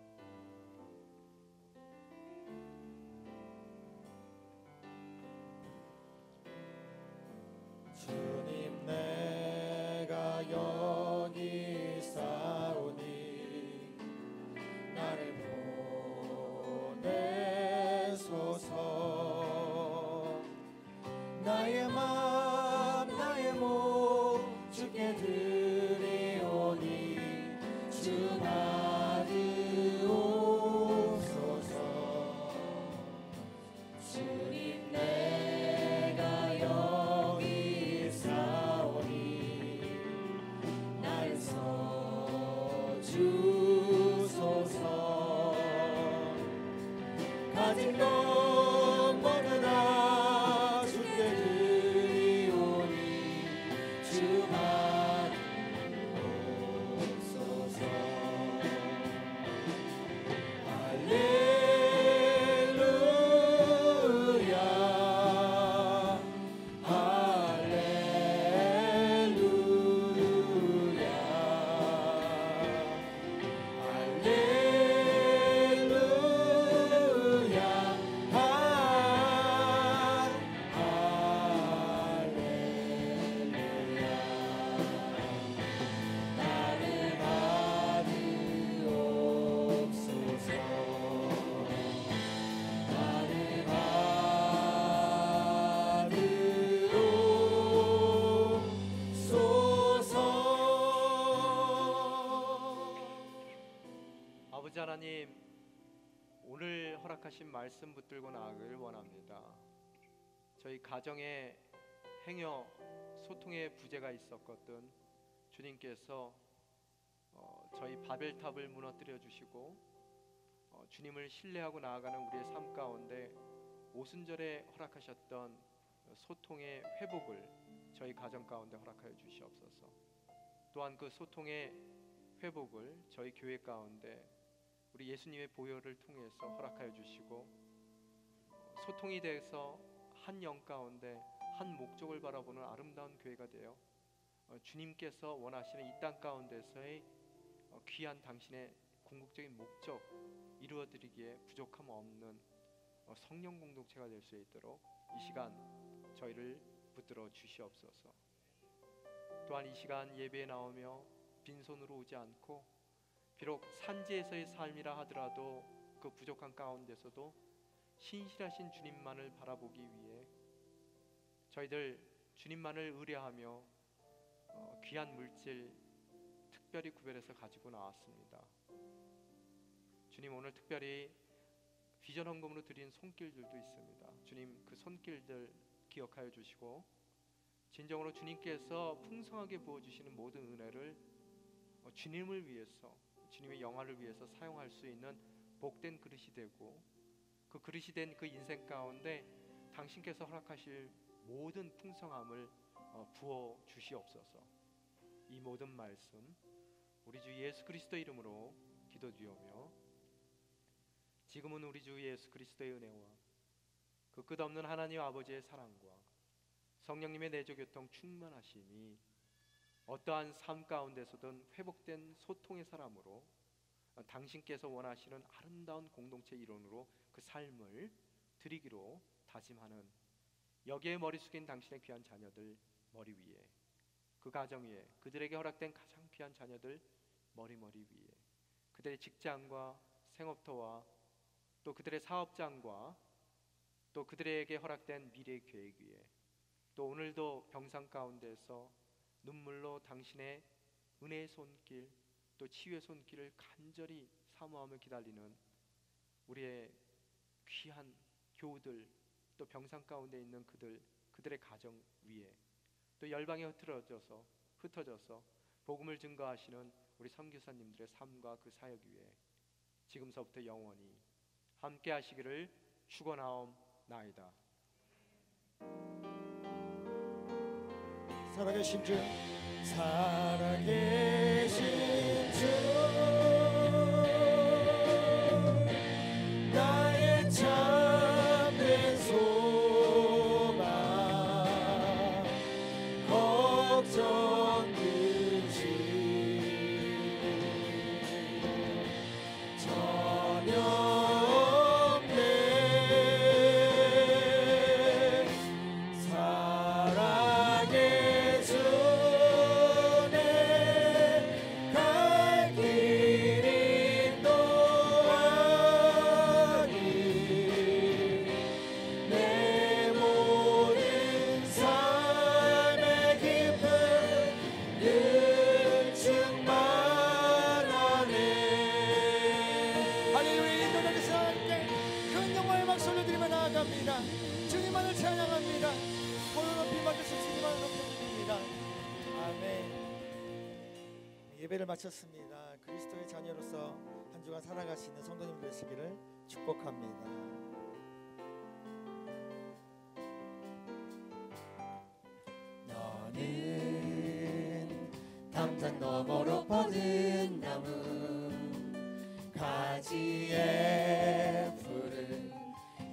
주님 내가 여기 있사오니 나를 보내소서. 나의 맘 나의 몸 주께 드리오니 주 받으옵소서. 주님 내가 여기 있사오니 날 써주소서. 가진 것 모두 다 주께 드리오니 주 받으옵소서. 할렐루야 할렐루야 아버지 하나님, 오늘 허락하신 말씀 붙들고 나아가길 원합니다. 저희 가정에 행여 소통의 부재가 있었거든 주님께서 저희 바벨탑을 무너뜨려 주시고 주님을 신뢰하고 나아가는 우리의 삶 가운데 오순절에 허락하셨던 소통의 회복을 저희 가정 가운데 허락하여 주시옵소서. 또한 그 소통의 회복을 저희 교회 가운데 우리 예수님의 보혈을 통해서 허락하여 주시고 소통이 돼서 한 영 가운데 한 목적을 바라보는 아름다운 교회가 되어 주님께서 원하시는 이 땅 가운데서의 귀한 당신의 궁극적인 목적 이루어드리기에 부족함 없는 성령 공동체가 될 수 있도록 이 시간 저희를 붙들어 주시옵소서. 또한 이 시간 예배에 나오며 빈손으로 오지 않고 비록 산지에서의 삶이라 하더라도 그 부족한 가운데서도 신실하신 주님만을 바라보기 위해 저희들 주님만을 의뢰하며 귀한 물질 특별히 구별해서 가지고 나왔습니다. 주님, 오늘 특별히 비전 헌금으로 드린 손길들도 있습니다. 주님, 그 손길들 기억하여 주시고 진정으로 주님께서 풍성하게 부어주시는 모든 은혜를 주님을 위해서, 주님의 영화를 위해서 사용할 수 있는 복된 그릇이 되고 그 그릇이 된 그 인생 가운데 당신께서 허락하실 모든 풍성함을 부어 주시옵소서. 이 모든 말씀 우리 주 예수 그리스도 이름으로 기도드리오며 지금은 우리 주 예수 그리스도의 은혜와 그 끝없는 하나님 아버지의 사랑과 성령님의 내조 교통 충만하심이 어떠한 삶 가운데서든 회복된 소통의 사람으로 당신께서 원하시는 아름다운 공동체 일원으로 그 삶을 드리기로 다짐하는 여기에 머리 숙인 당신의 귀한 자녀들 머리 위에, 그 가정 위에, 그들에게 허락된 가장 귀한 자녀들 머리 위에, 그들의 직장과 생업터와 또 그들의 사업장과 또 그들에게 허락된 미래 계획 위에, 또 오늘도 병상 가운데서 눈물로 당신의 은혜의 손길 또 치유의 손길을 간절히 사모하며 기다리는 우리의 귀한 교우들, 또 병상 가운데 있는 그들의 가정 위에, 또 열방에 흩어져서 복음을 증거하시는 우리 선교사님들의 삶과 그 사역 위에 지금서부터 영원히 함께 하시기를 축원하옵나이다. 살아계신 주, 살아계신 주, 나의 참된 소망, 걱정 끝이 전혀 없네. 사랑의 주네, 갈 길 인도하니 내 모든 삶의 기쁨 늘 충만하네. 할렐루야. 인도자께서 함께 큰 영광의 박수 올려드리며 나아갑니다. 주님만을 찬양합니다. 오늘 높이 받으신 주님만을 높여드립니다. 아멘. 예배를 마쳤습니다. 그리스도의 자녀로서 한 주간 살아가시는 성도님 되시기를 축복합니다. 너는 담장 너머로 뻗은 나무, 가지에 푸른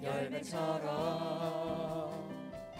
열매처럼